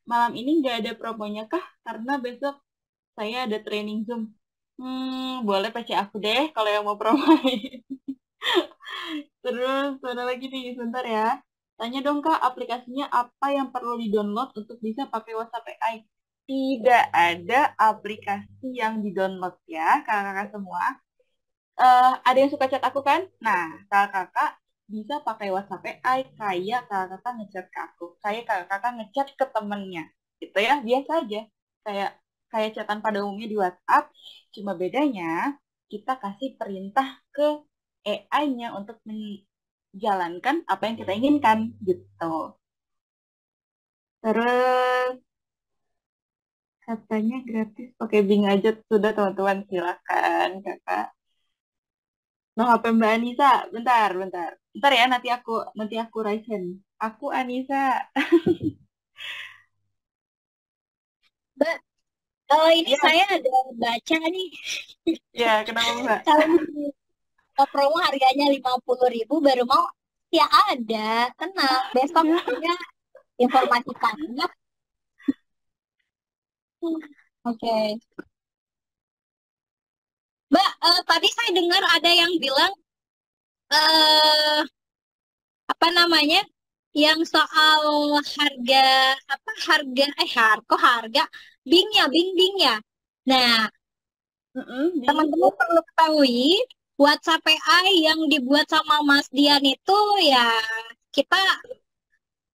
malam ini nggak ada promonya kah? Karena besok saya ada training Zoom. Boleh PC aku deh kalau yang mau promoin. Terus ada lagi nih, sebentar ya. Tanya dong Kak, aplikasinya apa yang perlu di-download untuk bisa pakai WhatsApp AI? Tidak ada aplikasi yang di-download ya, kakak-kakak semua. Ada yang suka chat aku kan? Nah, kakak-kakak bisa pakai WhatsApp AI kayak kakak-kakak ngechat ke aku, kayak kakak-kakak ngechat ke temennya, gitu ya, biasa aja. Kayak kayak chatan pada umumnya di WhatsApp, cuma bedanya kita kasih perintah ke AI-nya untuk menjalankan apa yang kita inginkan, gitu. Terus katanya gratis pakai Bing aja sudah teman-teman, silakan kakak. No HP Mbak Anissa, bentar. Bentar ya, nanti aku raise hand. Aku Anissa. Mbak, ini Iya, saya ada baca nih. ya kenapa Mbak? Kalau promo harganya 50.000 baru mau, ya ada. Tenang, besok Ya. punya informasi banyak. Oke. Mbak, tadi saya dengar ada yang bilang eh apa namanya? Yang soal harga apa harga Bing ya. Nah, Bing. teman-teman perlu ketahui WhatsApp AI yang dibuat sama Mas Dian itu ya kita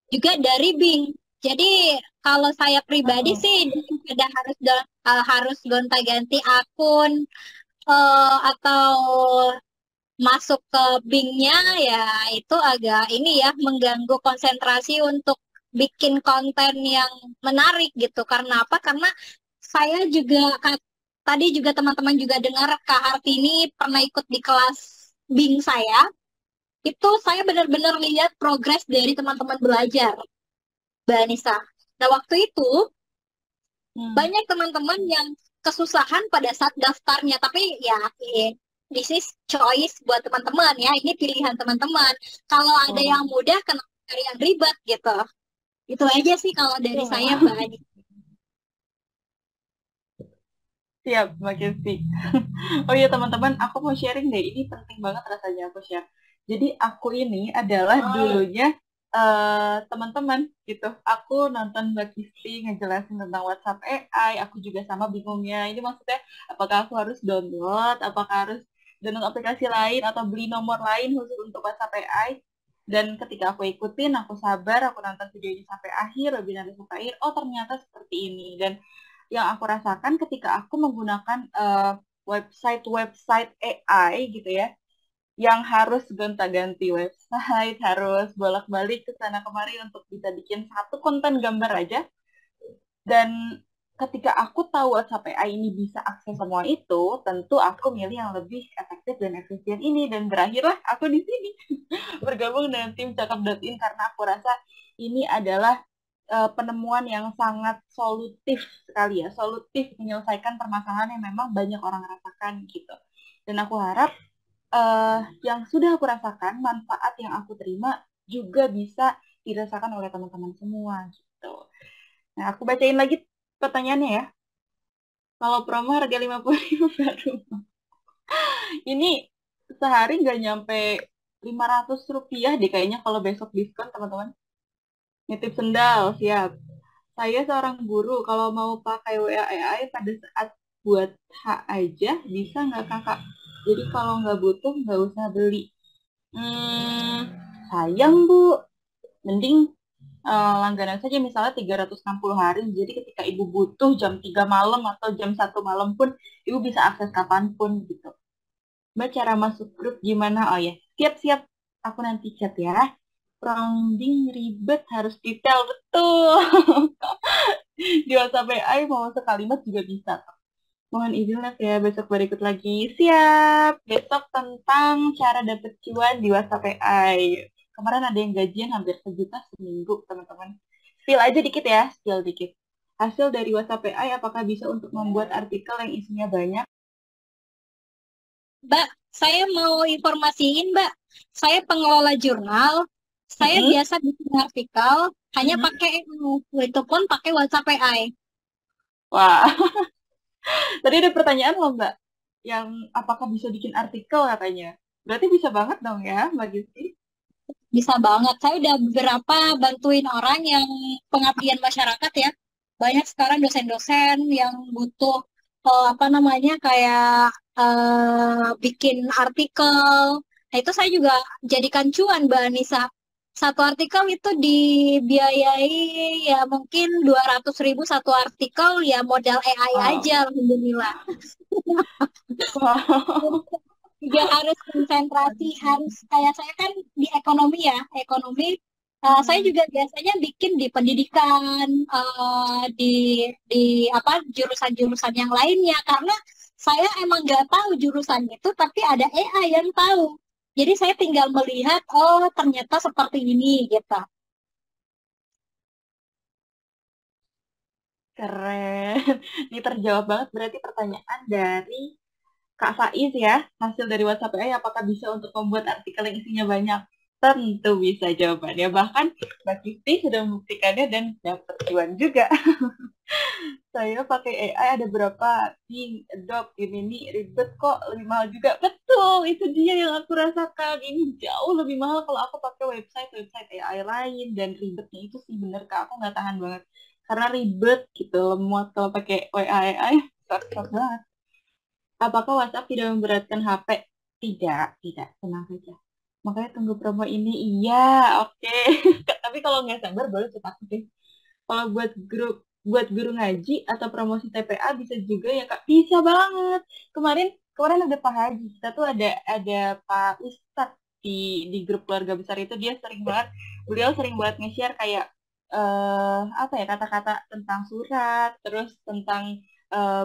juga dari Bing. Jadi kalau saya pribadi sih daripada harus gonta-ganti akun atau masuk ke Bing-nya ya itu agak ini ya mengganggu konsentrasi untuk bikin konten yang menarik gitu. Karena apa? Karena saya juga tadi juga teman-teman juga dengar Kak Hartini pernah ikut di kelas Bing saya. Itu saya benar-benar lihat progres dari teman-teman belajar, Mbak Anissa. Nah, waktu itu banyak teman-teman yang kesusahan pada saat daftarnya, tapi ya this is choice buat teman-teman ya, ini pilihan teman-teman. Kalau ada yang mudah, kenapa cari yang ribet gitu. Itu aja sih kalau dari saya, Mbak Ani. Siap, Mbak Kesti. Oh iya teman-teman, aku mau sharing deh. Ini penting banget rasanya aku share. Jadi aku ini adalah dulunya teman-teman gitu. Aku nonton Mbak Kisti ngejelasin tentang WhatsApp AI. Aku juga sama bingungnya. Ini maksudnya apakah aku harus download? Apakah harus download aplikasi lain atau beli nomor lain khusus untuk WhatsApp AI? Dan ketika aku ikutin, aku sabar, aku nonton videonya sampai akhir, webinarnya sampai akhir. Oh ternyata seperti ini. Dan yang aku rasakan ketika aku menggunakan website AI gitu ya, yang harus gonta-ganti website, harus bolak-balik ke sana kemari untuk bisa bikin satu konten gambar aja. Dan ketika aku tahu WhatsApp AI ini bisa akses semua itu, tentu aku milih yang lebih efektif dan efisien ini. Dan berakhirlah aku di sini bergabung dengan tim cakap.in karena aku rasa ini adalah penemuan yang sangat solutif sekali ya, solutif menyelesaikan permasalahan yang memang banyak orang rasakan gitu. Dan aku harap yang sudah aku rasakan, manfaat yang aku terima juga bisa dirasakan oleh teman-teman semua gitu. Nah, aku bacain lagi pertanyaannya ya. Kalau promo harga 50.000 baru. Ini sehari nggak nyampe Rp500 deh kayaknya kalau besok diskon, teman-teman. Nitip sendal, siap. Saya seorang guru, kalau mau pakai WA AI pada saat buat H aja, bisa nggak kakak? Jadi kalau nggak butuh, nggak usah beli. Sayang Bu, mending langganan saja misalnya 360 hari. Jadi ketika ibu butuh jam 3 malam atau jam 1 malam pun, ibu bisa akses kapanpun gitu. Mbak, cara masuk grup gimana? Oh ya, siap-siap. Aku nanti chat ya. Rounding ribet, harus detail, betul. Di WhatsApp AI mau sekalimat juga bisa. Mohon izin Lev ya, besok berikut lagi. Siap. Besok tentang cara dapet cuan di WhatsApp AI. Kemarin ada yang gajian hampir 1 juta seminggu, teman-teman. Spill aja dikit ya, spill dikit. Hasil dari WhatsApp AI apakah bisa untuk membuat artikel yang isinya banyak? Mbak, saya mau informasiin, Mbak. Saya pengelola jurnal. Saya biasa bikin artikel hanya pakai itu pun pakai WhatsApp AI. Wah, tadi ada pertanyaan loh Mbak, yang apakah bisa bikin artikel katanya. Berarti bisa banget dong ya, Mbak Gisti? Bisa banget. Saya udah beberapa bantuin orang yang pengabdian masyarakat ya. Banyak sekarang dosen-dosen yang butuh apa namanya kayak bikin artikel. Nah, itu saya juga jadikan cuan, Mbak Anissa. Satu artikel itu dibiayai ya mungkin 200.000 satu artikel, ya modal AI Wow. aja, alhamdulillah. Wow. Juga harus konsentrasi, harus kayak saya kan di ekonomi ya, ekonomi. Saya juga biasanya bikin di pendidikan, di apa jurusan-jurusan yang lainnya, karena saya emang nggak tahu jurusan itu, tapi ada AI yang tahu. Jadi saya tinggal melihat, oh ternyata seperti ini gitu. Keren. Ini terjawab banget berarti pertanyaan dari Kak Faiz ya. Hasil dari WhatsApp AI apakah bisa untuk membuat artikel yang isinya banyak? Tentu bisa jawabannya. Bahkan Mbak Kisti sudah membuktikannya dan dapat cuan juga. Saya pakai AI ada berapa? Bing, Adobe, Gemini, ribet kok, lebih mahal juga. Betul, itu dia yang aku rasakan. Ini jauh lebih mahal kalau aku pakai website AI lain. Dan ribetnya itu sih bener Kak, aku nggak tahan banget. Karena ribet gitu, lemot kalau pakai AI, sak banget. Apakah WhatsApp tidak memberatkan HP? Tidak, tenang saja. Makanya tunggu promo ini, iya, oke. Tapi kalau nggak sabar, boleh cek aku deh. Kalau buat guru ngaji atau promosi TPA bisa juga ya Kak. Bisa banget. Kemarin ada Pak Haji. Kita tuh ada Pak Ustadz di grup keluarga besar itu, dia sering banget, beliau sering banget nge-share kayak apa ya, kata-kata tentang surat, terus tentang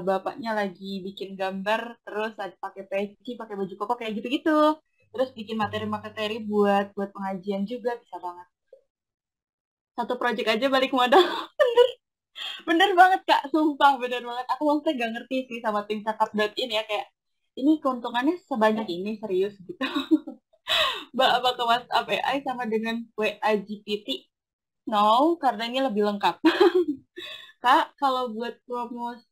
bapaknya lagi bikin gambar, terus pakai peci, pakai baju koko kayak gitu-gitu. Terus bikin materi-materi buat pengajian juga bisa banget. Satu project aja balik modal. Bener banget Kak, sumpah bener banget. Aku maksudnya gak ngerti sih sama tim cakap.in ya, kayak ini keuntungannya sebanyak ini, serius gitu. Mbak, apakah WhatsApp AI sama dengan WA GPT? No, karena ini lebih lengkap. Kak, kalau buat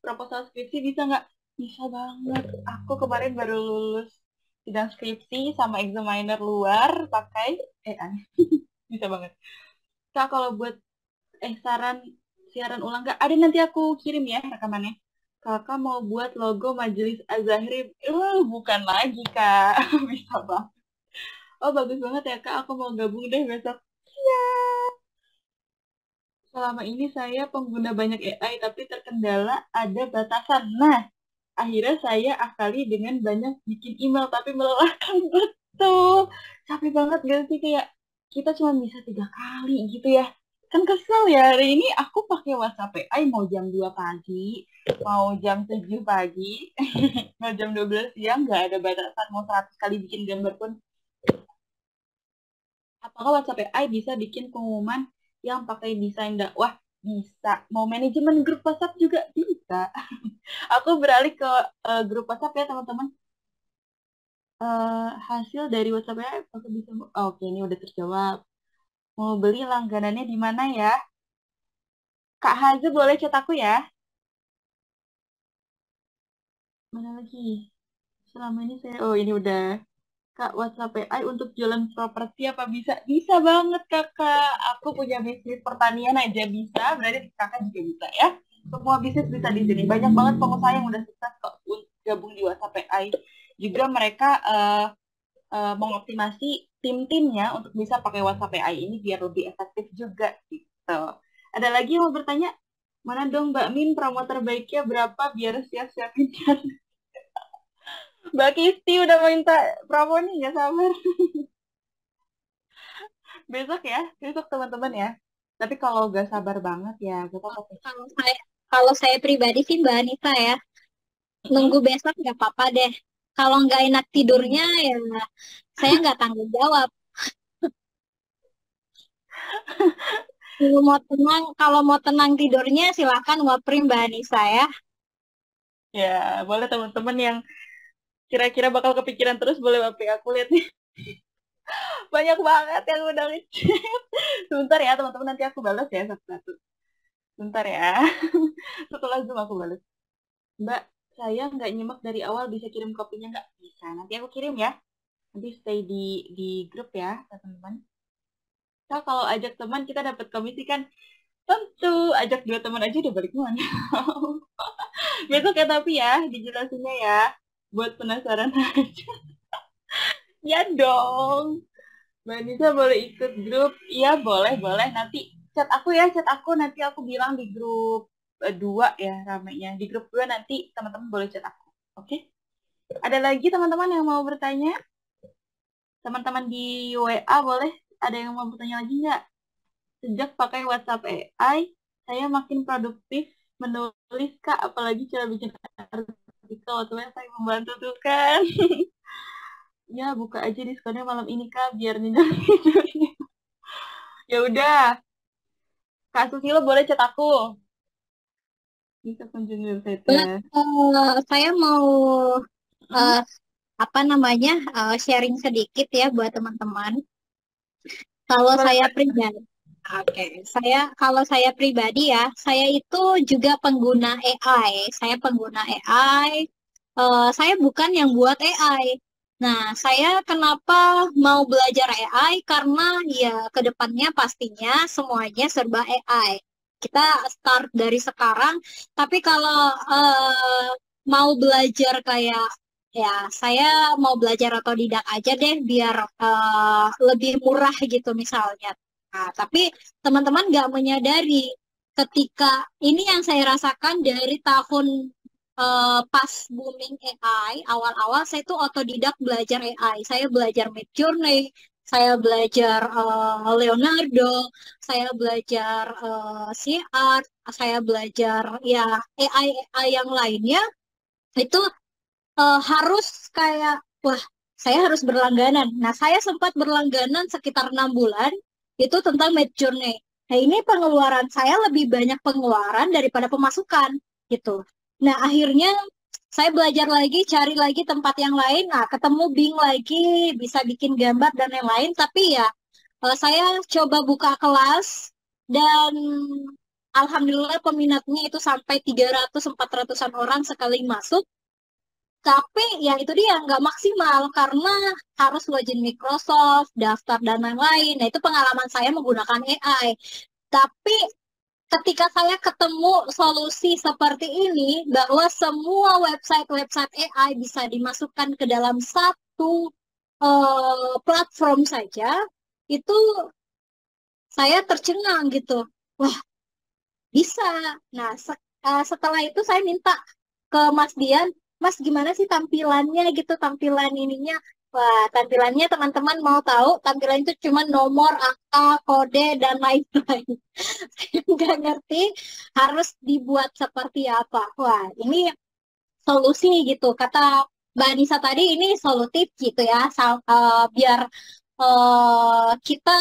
proposal skripsi bisa nggak? Bisa banget. Aku kemarin baru lulus sidang skripsi sama examiner luar pakai AI. Bisa banget. Kak, kalau buat saran siaran ulang nggak? Ada, nanti aku kirim ya rekamannya. Kakak mau buat logo Majelis Az-Zahri. Bukan lagi, Kak. Bisa banget. Oh, bagus banget ya, Kak. Aku mau gabung deh besok. Iya. Selama ini saya pengguna banyak AI, tapi terkendala ada batasan. Nah, akhirnya saya akali dengan banyak bikin email, tapi melelahkan betul. Capek banget gak sih? Kayak kita cuma bisa 3 kali gitu ya. Kan kesel ya, hari ini aku pakai WhatsApp AI mau jam 2 pagi, mau jam 7 pagi, mau jam 12 siang, nggak ada batasan, mau 100 kali bikin gambar pun. Apakah WhatsApp AI bisa bikin pengumuman yang pakai desain dakwah? Bisa. Mau manajemen grup WhatsApp juga bisa. Aku beralih ke grup WhatsApp ya teman-teman. Hasil dari WhatsApp AI apakah bisa? Oke, ini udah terjawab. Mau beli langganannya di mana ya? Kak Hazel boleh chat aku ya. Mana lagi? Selama ini saya, oh ini udah. Kak, WhatsApp AI untuk jualan properti apa bisa? Bisa banget kakak. Aku punya bisnis pertanian aja bisa, berarti kakak juga bisa ya. Semua bisnis bisa di sini. Banyak banget pengusaha yang udah sukses kok gabung di WhatsApp AI. Juga mereka mengoptimasi tim-timnya untuk bisa pakai WhatsApp AI ini biar lebih efektif juga gitu. Ada lagi yang mau bertanya? Mana dong Mbak Min, promo terbaiknya berapa biar siap-siap kan? Mbak Kisti udah minta promo nih, nggak sabar. Besok ya, besok teman-teman ya. Tapi kalau nggak sabar banget ya, kita pakai. Kalau saya pribadi sih Mbak Anita ya, nunggu besok nggak apa-apa deh. Kalau nggak enak tidurnya ya saya nggak tanggung jawab. Kalau mau tenang tidurnya silakan waprim Mbak Anissa ya. Ya, boleh teman-teman yang kira-kira bakal kepikiran terus boleh WP aku lihat nih. Banyak banget yang udah ngechat. Sebentar ya teman-teman, nanti aku balas ya satu-satu. Sebentar ya. Setelah Zoom aku balas. Mbak, saya nggak nyimak dari awal, bisa kirim kopinya nggak? Bisa, nanti aku kirim ya. Nanti stay di grup ya teman-teman. Nah, kalau ajak teman kita dapat komisi kan? Tentu, ajak 2 teman aja udah balik mana. Besok ya tapi ya, dijelasinnya ya. Buat penasaran aja. Ya dong. Mbak Nisa boleh ikut grup? Iya, boleh. Nanti chat aku ya, chat aku. Nanti aku bilang di grup 2 ya ramenya. Di grup 2 nanti teman-teman boleh chat aku. Oke? Ada lagi teman-teman yang mau bertanya? Teman-teman di WA boleh? Ada yang mau bertanya lagi nggak? Sejak pakai WhatsApp AI, saya makin produktif menulis, Kak. Apalagi cara bikin artikel waktu saya membantu tuh kan. Ya, buka aja diskonnya malam ini, Kak, biar nyenyak tidurnya. Ya udah, Kak Susilo boleh chat aku. Bisa kunjungi website-nya. Saya mau Hmm? apa namanya sharing sedikit ya buat teman-teman. Kalau Boleh. saya pribadi, oke, kalau saya pribadi ya, saya itu juga pengguna AI. Saya pengguna AI. Saya bukan yang buat AI. Nah, saya kenapa mau belajar AI? Karena ya kedepannya pastinya semuanya serba AI. Kita start dari sekarang, tapi kalau mau belajar kayak ya saya mau belajar otodidak aja deh biar lebih murah gitu misalnya. Nah, tapi teman-teman nggak menyadari ketika ini yang saya rasakan dari tahun pas booming AI, awal-awal saya tuh otodidak belajar AI. Saya belajar Midjourney, saya belajar Leonardo, saya belajar C-Art, saya belajar ya AI yang lainnya itu harus kayak wah saya harus berlangganan. Nah saya sempat berlangganan sekitar 6 bulan itu tentang Midjourney. Nah ini pengeluaran saya lebih banyak pengeluaran daripada pemasukan gitu. Nah akhirnya saya belajar lagi, cari lagi tempat yang lain. Nah ketemu Bing lagi, bisa bikin gambar dan yang lain. Tapi ya saya coba buka kelas dan alhamdulillah peminatnya itu sampai 300-400-an orang sekali masuk. Tapi ya itu dia nggak maksimal karena harus login Microsoft, daftar dan lain-lain. Nah itu pengalaman saya menggunakan AI. Tapi ketika saya ketemu solusi seperti ini, bahwa semua website-website AI bisa dimasukkan ke dalam satu platform saja, itu saya tercengang gitu. Wah bisa. Nah setelah itu saya minta ke Mas Dian, Mas gimana sih tampilannya gitu, tampilan ininya. Wah, tampilannya teman-teman mau tahu, tampilan itu cuma nomor, angka, kode, dan lain-lain. Saya nggak ngerti harus dibuat seperti apa. Wah, ini solusi gitu. Kata Mbak Anissa tadi, ini solutif gitu ya, biar kita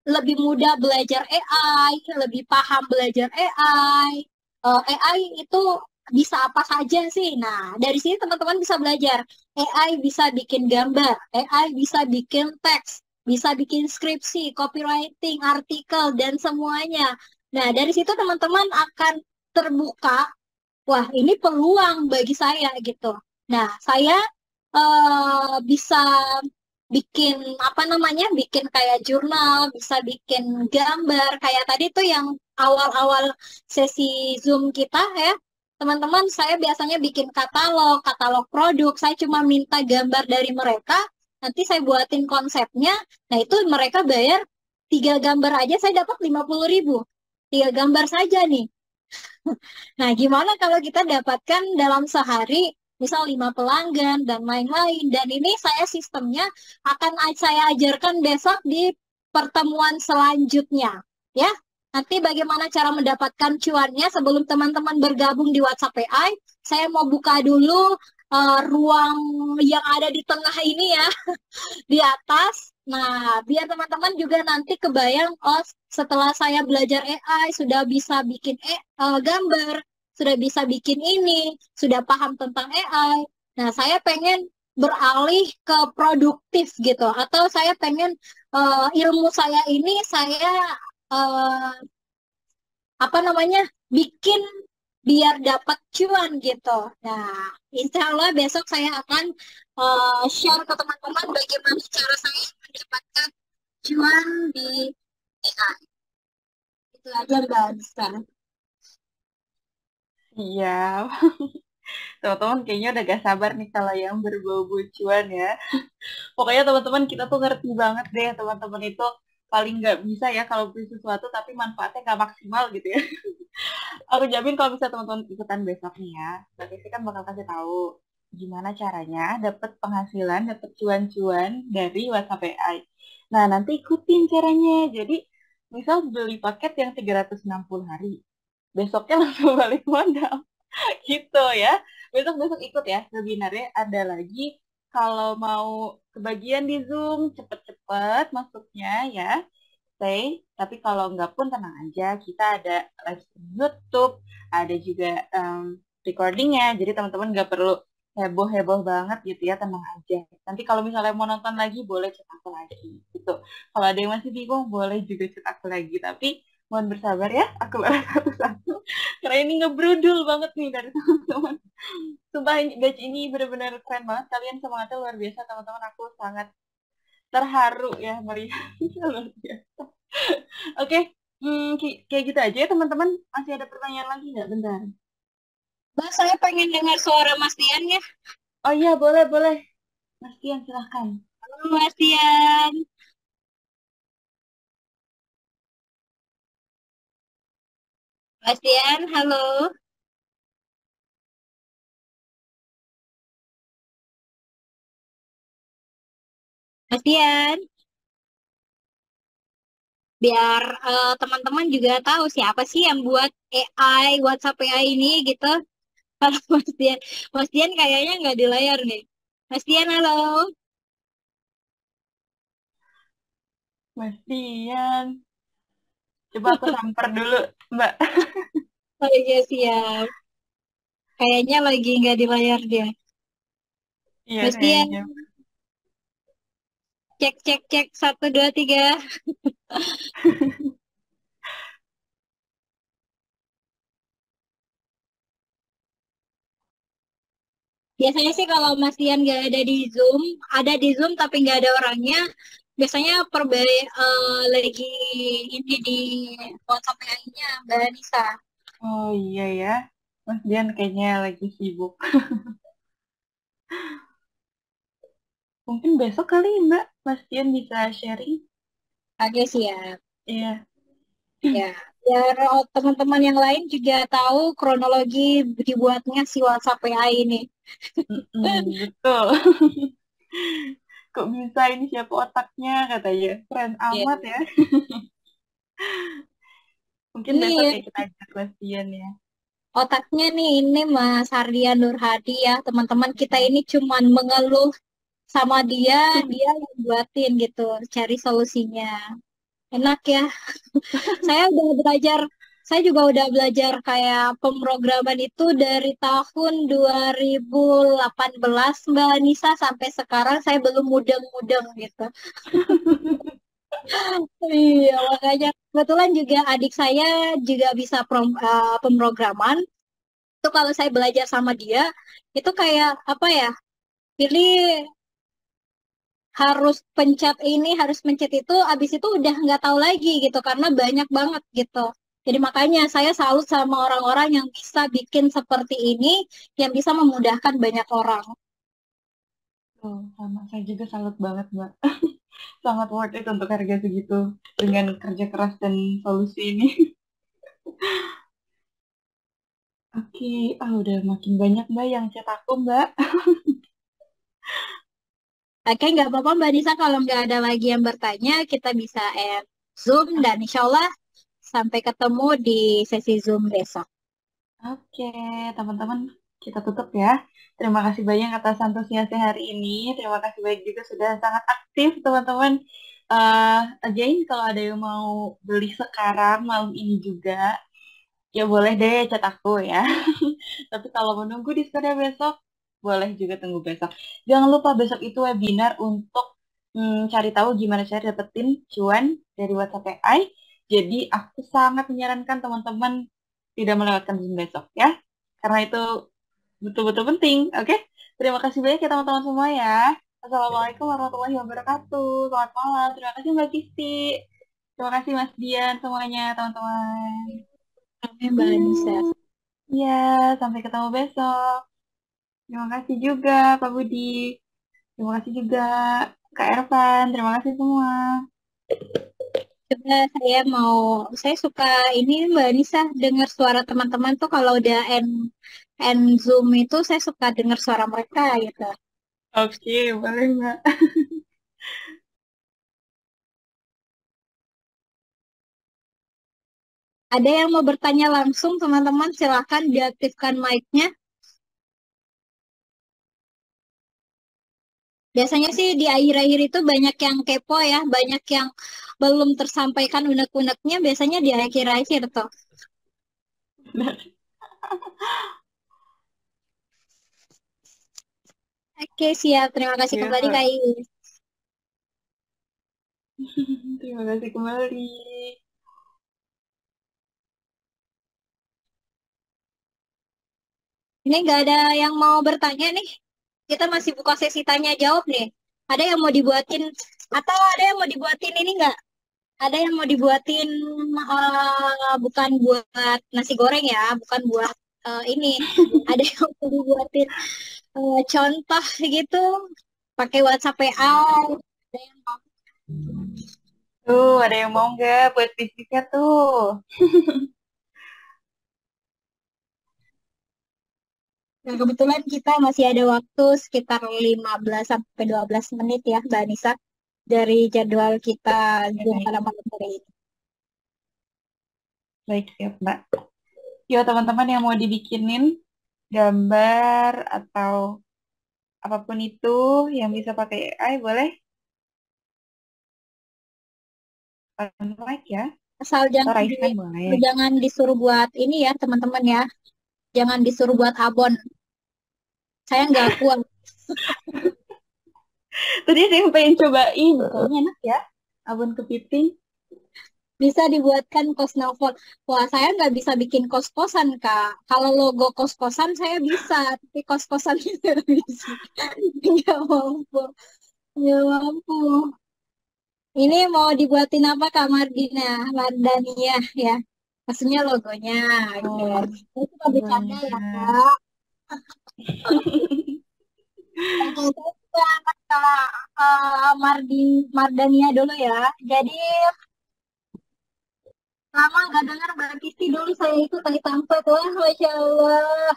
lebih mudah belajar AI, lebih paham belajar AI. AI itu bisa apa saja sih? Nah, dari sini teman-teman bisa belajar. AI bisa bikin gambar, AI bisa bikin teks, bisa bikin skripsi, copywriting, artikel, dan semuanya. Nah, dari situ teman-teman akan terbuka, wah ini peluang bagi saya gitu. Nah, saya bisa bikin apa namanya, bikin kayak jurnal, bisa bikin gambar. Kayak tadi tuh yang awal-awal sesi Zoom kita ya, teman-teman, saya biasanya bikin katalog produk. Saya cuma minta gambar dari mereka, nanti saya buatin konsepnya. Nah itu mereka bayar 3 gambar aja, saya dapat 50.000. 3 gambar saja nih. Nah, gimana kalau kita dapatkan dalam sehari, misal 5 pelanggan dan lain-lain. Dan ini saya sistemnya akan saya ajarkan besok di pertemuan selanjutnya. Ya, nanti bagaimana cara mendapatkan cuannya sebelum teman-teman bergabung di WhatsApp AI. Saya mau buka dulu ruang yang ada di tengah ini ya, di atas. Nah, biar teman-teman juga nanti kebayang, oh setelah saya belajar AI, sudah bisa bikin gambar, sudah bisa bikin ini, sudah paham tentang AI. Nah, saya pengen beralih ke produktif gitu, atau saya pengen ilmu saya ini saya eh, apa namanya, bikin biar dapat cuan gitu. Nah, insya Allah besok saya akan share ke teman-teman bagaimana cara saya mendapatkan cuan di AI. Itu aja Mbak Anissa. Iya. Teman-teman kayaknya udah gak sabar nih kalau yang berbau-bau cuan ya. Pokoknya teman-teman kita tuh ngerti banget deh teman-teman itu paling nggak bisa ya kalau beli sesuatu tapi manfaatnya nggak maksimal gitu ya. Aku jamin kalau bisa teman-teman ikutan besok nih ya, berarti sih kan bakal kasih tahu gimana caranya dapat penghasilan, dapat cuan-cuan dari WhatsApp AI. Nah, nanti ikutin caranya. Jadi, misal beli paket yang 360 hari, besoknya langsung balik modal. Gitu ya. Besok-besok ikut ya webinarnya, ada lagi. Kalau mau kebagian di Zoom, cepet-cepet masuknya ya. Stay, tapi kalau nggak pun tenang aja, kita ada live stream YouTube, ada juga recordingnya, jadi teman-teman nggak perlu heboh-heboh banget gitu ya, tenang aja. Nanti kalau misalnya mau nonton lagi, boleh chat aku lagi gitu. Kalau ada yang masih bingung, boleh juga chat aku lagi, tapi mohon bersabar ya, aku balas satu-satu, karena ini ngebrudul banget nih dari teman-teman. Sumpah batch ini benar-benar keren banget, kalian semangatnya luar biasa teman-teman, aku sangat terharu ya melihat luar biasa. Oke, kayak gitu aja ya teman-teman. Masih ada pertanyaan lagi nggak? Bentar. Mbak, saya pengen dengar suara Mas Dian ya. Oh iya, boleh, boleh. Mas Tian, silahkan. Halo Mas Dian. Mas Dian, halo. Mas Dian. Biar teman-teman juga tahu siapa sih yang buat AI, WhatsApp AI ini gitu. Halo Mas Dian kayaknya nggak di layar nih. Mas Dian, halo. Mas Tian. Coba aku samper dulu, Mbak. Oh iya siap. Kayaknya lagi nggak di layar dia. Iya, Mas Dian, kayaknya. cek cek cek 1 2 3. Biasanya sih kalau Mas Dian nggak ada di Zoom tapi nggak ada orangnya, biasanya lagi ini di WhatsApp AI-nya Mbak Nisa. Oh iya ya. Mas Dian kayaknya lagi sibuk. Mungkin besok kali Mbak, Mas Tian bisa sharing. Oke siap. Iya. Ya, biar teman-teman yang lain juga tahu kronologi dibuatnya si WhatsApp AI ini. Betul. Kok bisa ini siapa otaknya katanya. Keren Iya. amat ya. Mungkin besok Iya, ya kita ajak Mas Tian ya. otaknya nih ini Mas Hardian Nur Hadi ya. Teman-teman kita ini cuman mengeluh sama dia yang buatin gitu, cari solusinya. Enak ya. Saya juga udah belajar kayak pemrograman itu dari tahun 2018 Mbak Nisa, sampai sekarang saya belum mudeng-mudeng gitu. Iya, makanya kebetulan juga adik saya juga bisa pemrograman. Itu kalau saya belajar sama dia, itu kayak apa ya? Pilih harus pencet ini, harus pencet itu, abis itu udah nggak tahu lagi gitu karena banyak banget gitu. Jadi makanya saya salut sama orang-orang yang bisa bikin seperti ini, yang bisa memudahkan banyak orang. Tuh, sama saya juga salut banget, Mbak. Sangat worth it untuk harga segitu dengan kerja keras dan solusi ini. Oke, udah makin banyak Mbak yang chat aku, Mbak. Oke, nggak apa-apa Mbak Nisa, kalau nggak ada lagi yang bertanya, kita bisa end Zoom dan insya Allah sampai ketemu di sesi Zoom besok. Oke, teman-teman, kita tutup ya. Terima kasih banyak atas antusiasnya hari ini. Terima kasih banyak juga sudah sangat aktif, teman-teman. Again, kalau ada yang mau beli sekarang malam ini juga, ya boleh deh chat aku ya. Tapi kalau menunggu diskonnya besok, boleh juga tunggu besok. Jangan lupa besok itu webinar untuk cari tahu gimana cara dapetin cuan dari WhatsApp AI. Jadi aku sangat menyarankan teman-teman tidak melewatkan Zoom besok ya. Karena itu betul-betul penting, oke? Terima kasih banyak ya teman-teman semua ya. Assalamualaikum warahmatullahi wabarakatuh. Selamat malam. Terima kasih Mbak Kisti. Terima kasih Mas Dian semuanya teman-teman. Oke, Mbak Nisa. Ya, sampai ketemu besok. Terima kasih juga Pak Budi. Terima kasih juga Kak Ervan. Terima kasih semua. Coba saya suka ini Mbak Nisa, dengar suara teman-teman tuh kalau udah end Zoom itu saya suka dengar suara mereka gitu. Oke, boleh Mbak. Ada yang mau bertanya langsung teman-teman, silahkan diaktifkan mic-nya. Biasanya sih di akhir-akhir itu banyak yang kepo ya, banyak yang belum tersampaikan unek-uneknya, biasanya di akhir-akhir tuh. Oke, siap. Terima kasih Iya, kembali Pak. Kak Iis. Terima kasih kembali. Ini nggak ada yang mau bertanya nih. Kita masih buka sesi tanya jawab nih. Ada yang mau dibuatin atau ada yang mau dibuatin ini nggak? Ada yang mau dibuatin bukan buat nasi goreng ya, bukan buat ini. Ada yang mau dibuatin contoh gitu pakai WhatsApp PA. Ada yang mau. Tuh, ada yang mau nggak buat bisnisnya tuh? Nah, kebetulan kita masih ada waktu sekitar 15 sampai 12 menit ya, Mbak Anissa, dari jadwal kita Zoom Baik, pada malam hari ini. baik siap Mbak. Yo teman-teman yang mau dibikinin gambar atau apapun itu yang bisa pakai AI boleh on mic ya. Asal Atau raise hand boleh. jangan disuruh buat ini ya, teman-teman ya. Jangan disuruh buat abon. Saya nggak kuat. Tadi ada yang pengen cobain, kayaknya enak ya. Abon kepiting. Bisa dibuatkan kos novel. Wah, saya nggak bisa bikin kos-kosan, Kak. Kalau logo kos-kosan saya bisa, tapi kos-kosan itu nggak bisa. Nggak mampu. Nggak mampu. Ini mau dibuatin apa Kak Mardina? Mardania ya. Maksudnya logonya. Oke. Oh, Saya suka bercanda ya boleh. Kak. Oke, saya suka Kak Mardania dulu ya. Jadi lama nggak dengar Mbak Kisti dulu saya itu tali tampet. Wah, Masya Allah.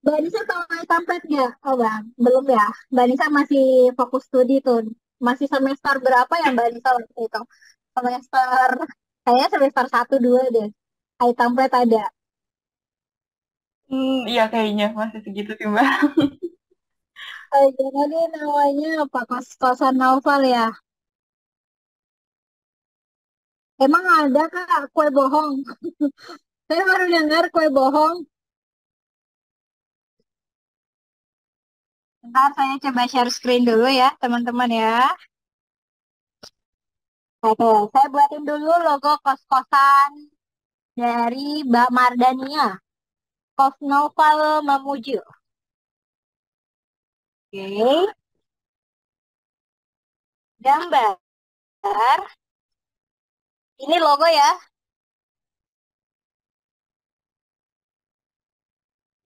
Mbak Nisa tahu tali tampet nggak? Oh Bang, belum ya. Mbak Nisa masih fokus studi tuh. Masih semester berapa ya Mbak Nisa waktu itu? Semester, kayaknya semester 1 2 deh. Tali tampet ada. Iya kayaknya masih segitu sih Mbak. Jadi namanya apa? Kos-kosan novel ya. Emang ada Kak kue bohong? Saya baru dengar kue bohong. Ntar saya coba share screen dulu ya, teman-teman ya. Oke, saya buatin dulu logo kos-kosan dari Mbak Mardania. Kos Novel Mamuju. Oke. gambar. Ini logo ya.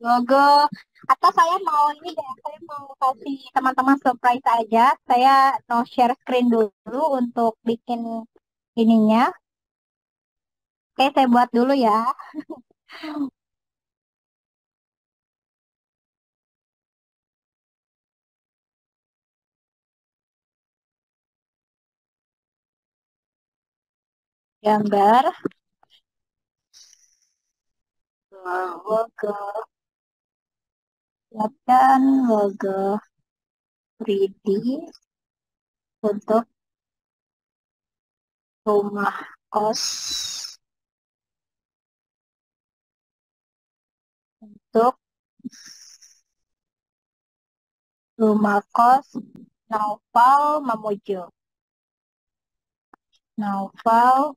Logo. Atau saya mau ini deh, saya mau kasih teman-teman surprise aja. Saya no share screen dulu untuk bikin ininya. Oke, saya buat dulu ya. Gambar logo. Siapkan logo 3D untuk rumah kos. Untuk rumah kos Naufal Mamuju. Naufal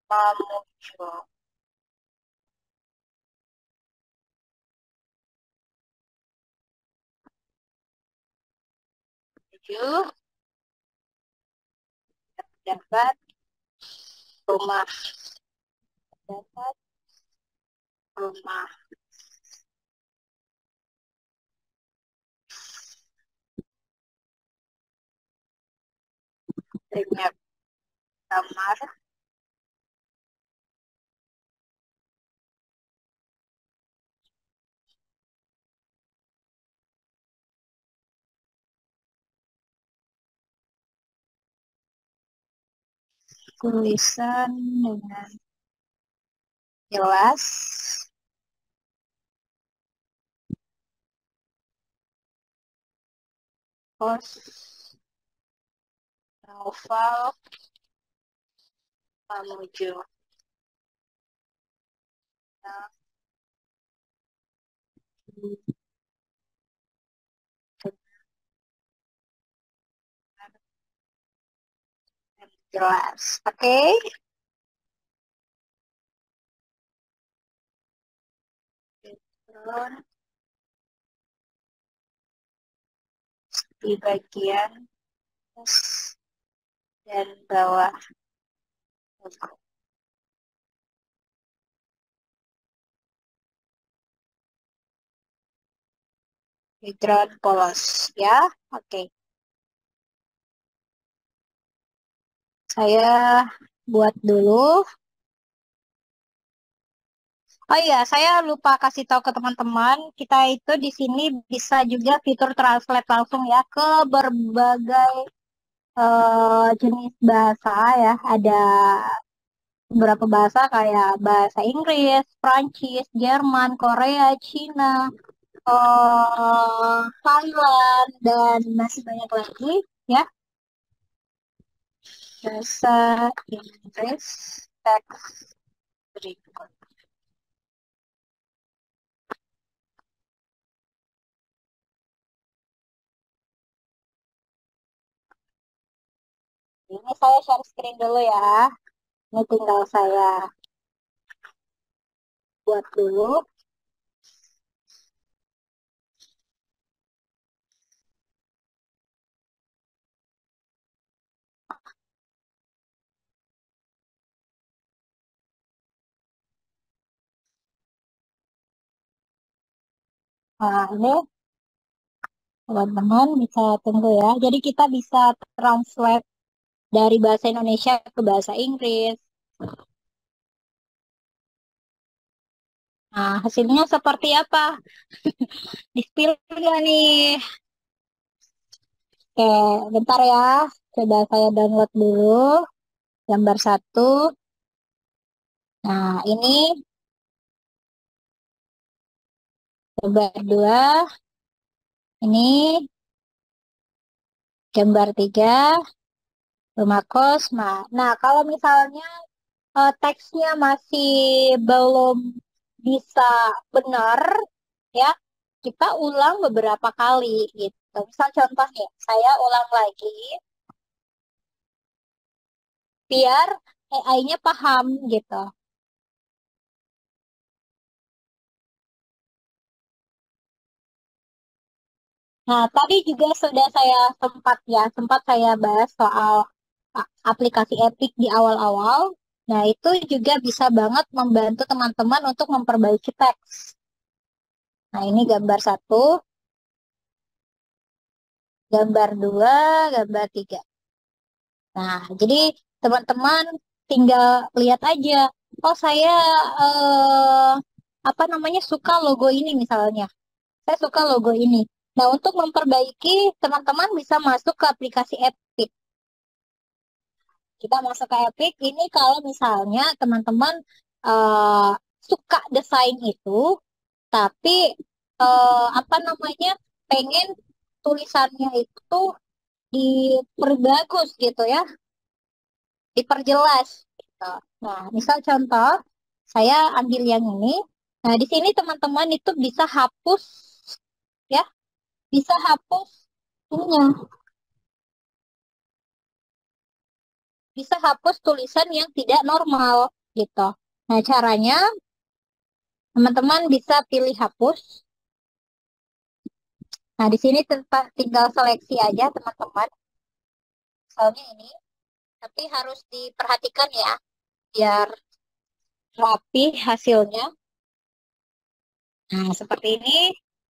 Mamuju. Mamuju. Dapat rumah. Dapat rumah. Dengan kamar. Tulisan dengan jelas. Kos Naufal Mamuju. Jelas. Oke. Turun di bagian atas dan bawah logo. Background polos ya. Oke. Saya buat dulu. Oh iya, saya lupa kasih tahu ke teman-teman, kita itu di sini bisa juga fitur translate langsung ya ke berbagai jenis bahasa ya. Ada beberapa bahasa kayak bahasa Inggris, Prancis, Jerman, Korea, Cina, Thailand, dan masih banyak lagi ya. Bahasa Inggris teks berikut. Ini saya share screen dulu ya. Ini tinggal saya buat dulu. Nah, ini teman-teman bisa tunggu ya. Jadi kita bisa translate dari bahasa Indonesia ke bahasa Inggris. Nah, hasilnya seperti apa? Di-spill nggak nih? Oke, bentar ya. Coba saya download dulu gambar satu. Nah, ini gambar dua. Ini gambar tiga. Rumah kos. Nah, kalau misalnya teksnya masih belum bisa benar, ya, kita ulang beberapa kali gitu. Misal contoh nih, saya ulang lagi biar AI-nya paham gitu. Nah, tadi juga sudah saya sempat saya bahas soal aplikasi Epic di awal-awal. Nah, itu juga bisa banget membantu teman-teman untuk memperbaiki teks. Nah, ini gambar satu, gambar dua, gambar tiga. Nah, jadi teman-teman tinggal lihat aja. Oh, saya eh, apa namanya suka logo ini misalnya. Saya suka logo ini. Nah, untuk memperbaiki, teman-teman bisa masuk ke aplikasi Epic. Kita masuk ke Epic ini kalau misalnya teman-teman eh, suka desain itu, tapi apa namanya pengen tulisannya itu diperbagus gitu ya, diperjelas. Gitu. Nah, misal contoh, saya ambil yang ini. Nah, di sini teman-teman itu bisa hapus ya, bisa hapus ininya, bisa hapus tulisan yang tidak normal gitu. Nah, caranya teman-teman bisa pilih hapus. Nah, di sini tinggal seleksi aja teman-teman. Misalnya ini, tapi harus diperhatikan ya, biar rapi hasilnya. Nah, seperti ini.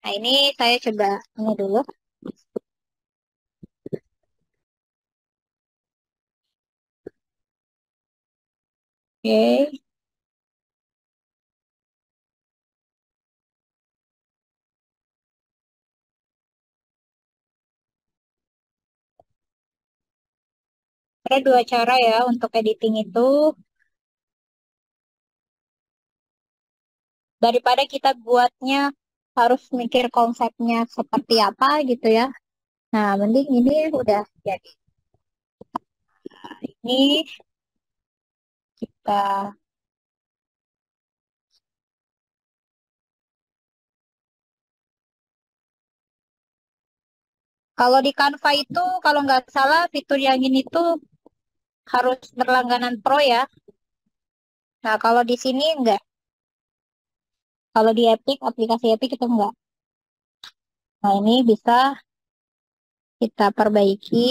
Nah, ini saya coba ini dulu. Oke. Ada dua cara ya untuk editing itu. Daripada kita buatnya harus mikir konsepnya seperti apa gitu ya. Nah, mending ini udah jadi. Ini kita kalau di Canva itu kalau nggak salah fitur yang ini tuh harus berlangganan Pro ya. Nah, kalau di sini enggak. Kalau di Epic, aplikasi Epic itu enggak. Nah, ini bisa kita perbaiki.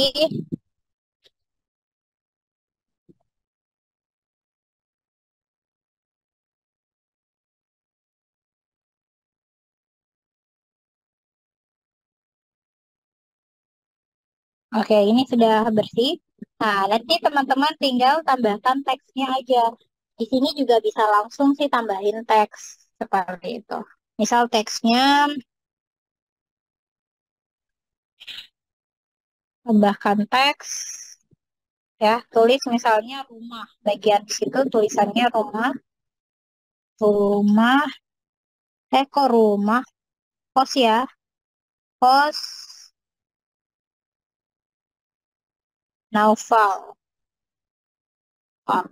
Oke, ini sudah bersih. Nah, nanti teman-teman tinggal tambahkan teksnya aja. Di sini juga bisa langsung sih tambahin teks seperti itu. Misal teksnya tambahkan teks ya, tulis misalnya rumah. Bagian di situ tulisannya rumah, rumah, kok rumah, kos ya, kos, naufal. Oh,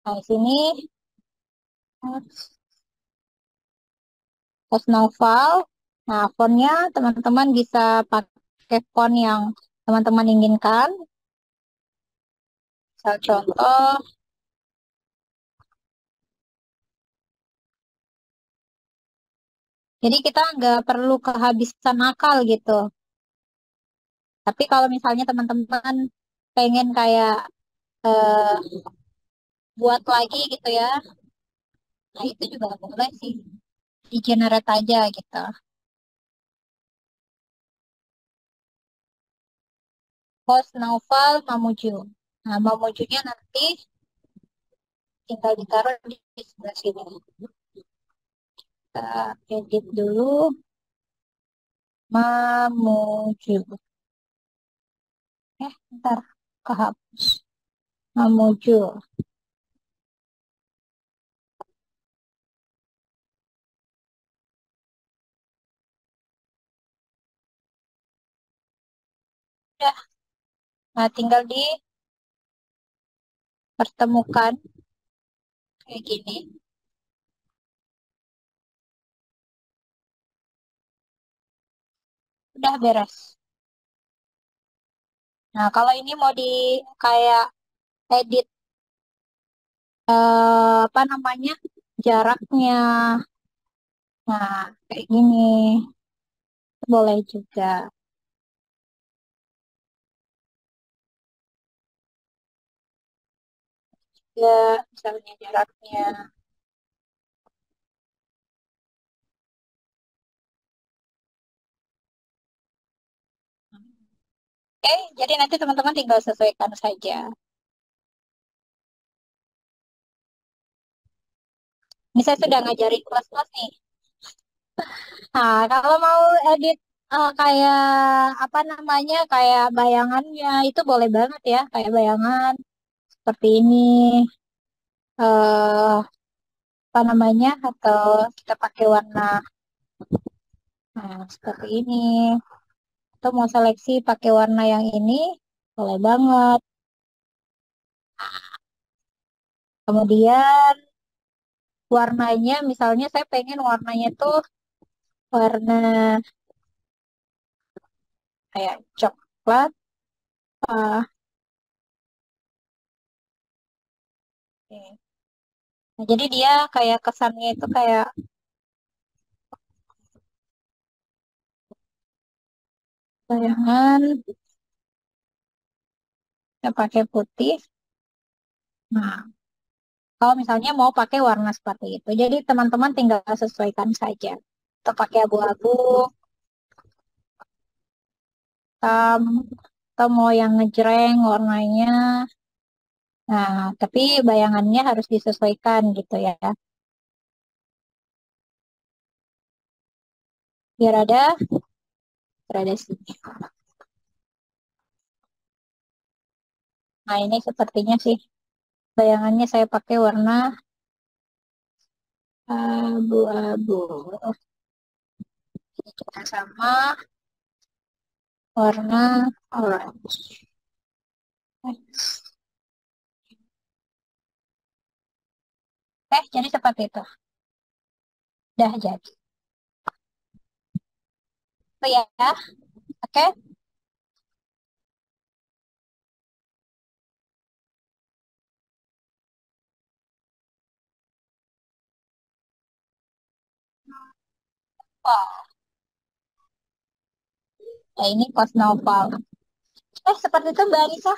nah, di sini kos naufal. Nah, fontnya teman-teman bisa pakai font yang teman-teman inginkan. Misal contoh, jadi kita nggak perlu kehabisan akal gitu. Tapi kalau misalnya teman-teman pengen kayak eh, buat lagi gitu ya, nah itu juga boleh sih. Di generate aja gitu. Post Naufal Mamuju. Nah, Mamujunya nanti tinggal ditaruh di sebelah sini. Kita edit dulu. Mamuju. Ntar kehapus. Mamuju. Udah. Nah, tinggal dipertemukan kayak gini. Udah beres. Nah, kalau ini mau di kayak edit apa namanya? Jaraknya. Nah, kayak gini. boleh juga. Ya, misalnya jaraknya. Oke, jadi nanti teman-teman tinggal sesuaikan saja. Ini saya sudah ngajarin kelas-kelas nih. Nah, kalau mau edit kayak apa namanya, kayak bayangannya itu boleh banget ya, kayak bayangan seperti ini. eh Apa namanya? Atau kita pakai warna seperti ini. Atau mau seleksi pakai warna yang ini, boleh banget. Kemudian warnanya, misalnya saya pengen warnanya tuh warna kayak coklat. ah, oke. Nah, jadi dia kayak kesannya itu kayak bayangan, kita pakai putih. Nah, kalau misalnya mau pakai warna seperti itu, jadi teman-teman tinggal sesuaikan saja. Atau pakai abu-abu, hitam, atau mau yang ngejreng warnanya. Nah, tapi bayangannya harus disesuaikan gitu ya. Biar ada gradasi. Nah, ini sepertinya sih bayangannya saya pakai warna abu-abu. Ini kita sama warna orange. Jadi seperti itu. Udah jadi. Itu ya. Oke. Wah, ya ini Kos Novel. Seperti itu Mbak Anissa.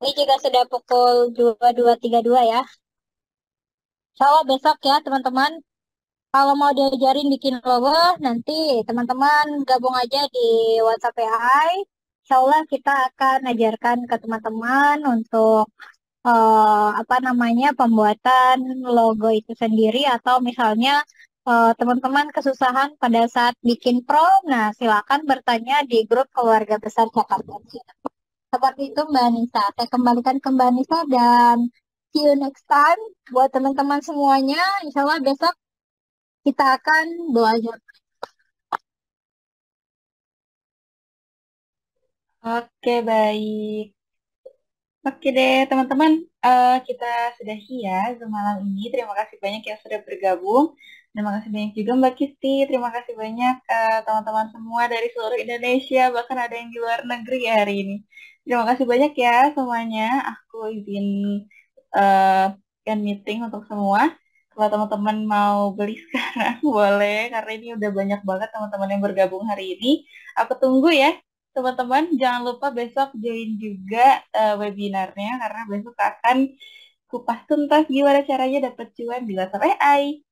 Ini juga sudah pukul 22.32 ya. Insya Allah besok ya teman-teman. Kalau mau diajarin bikin logo, nanti teman-teman gabung aja di WhatsApp AI. Insya Allah kita akan ajarkan ke teman-teman untuk apa namanya pembuatan logo itu sendiri atau misalnya teman-teman kesusahan pada saat bikin pro, nah silakan bertanya di grup keluarga besar Jakarta. Seperti itu Mbak Nisa. Saya kembalikan ke Mbak Nisa dan see you next time buat teman-teman semuanya. Insya Allah besok kita akan belajar. Oke, baik. Oke deh, teman-teman. Kita sudahi ya Zoom malam ini. Terima kasih banyak yang sudah bergabung. Terima kasih banyak juga Mbak Kisti. Terima kasih banyak teman-teman semua dari seluruh Indonesia. Bahkan ada yang di luar negeri hari ini. Terima kasih banyak ya semuanya. Aku izin end meeting untuk semua. Kalau teman-teman mau beli sekarang, boleh. Karena ini udah banyak banget teman-teman yang bergabung hari ini. Aku tunggu ya. Teman-teman, jangan lupa besok join juga webinarnya karena besok akan kupas tuntas gimana caranya dapat cuan di WhatsApp AI.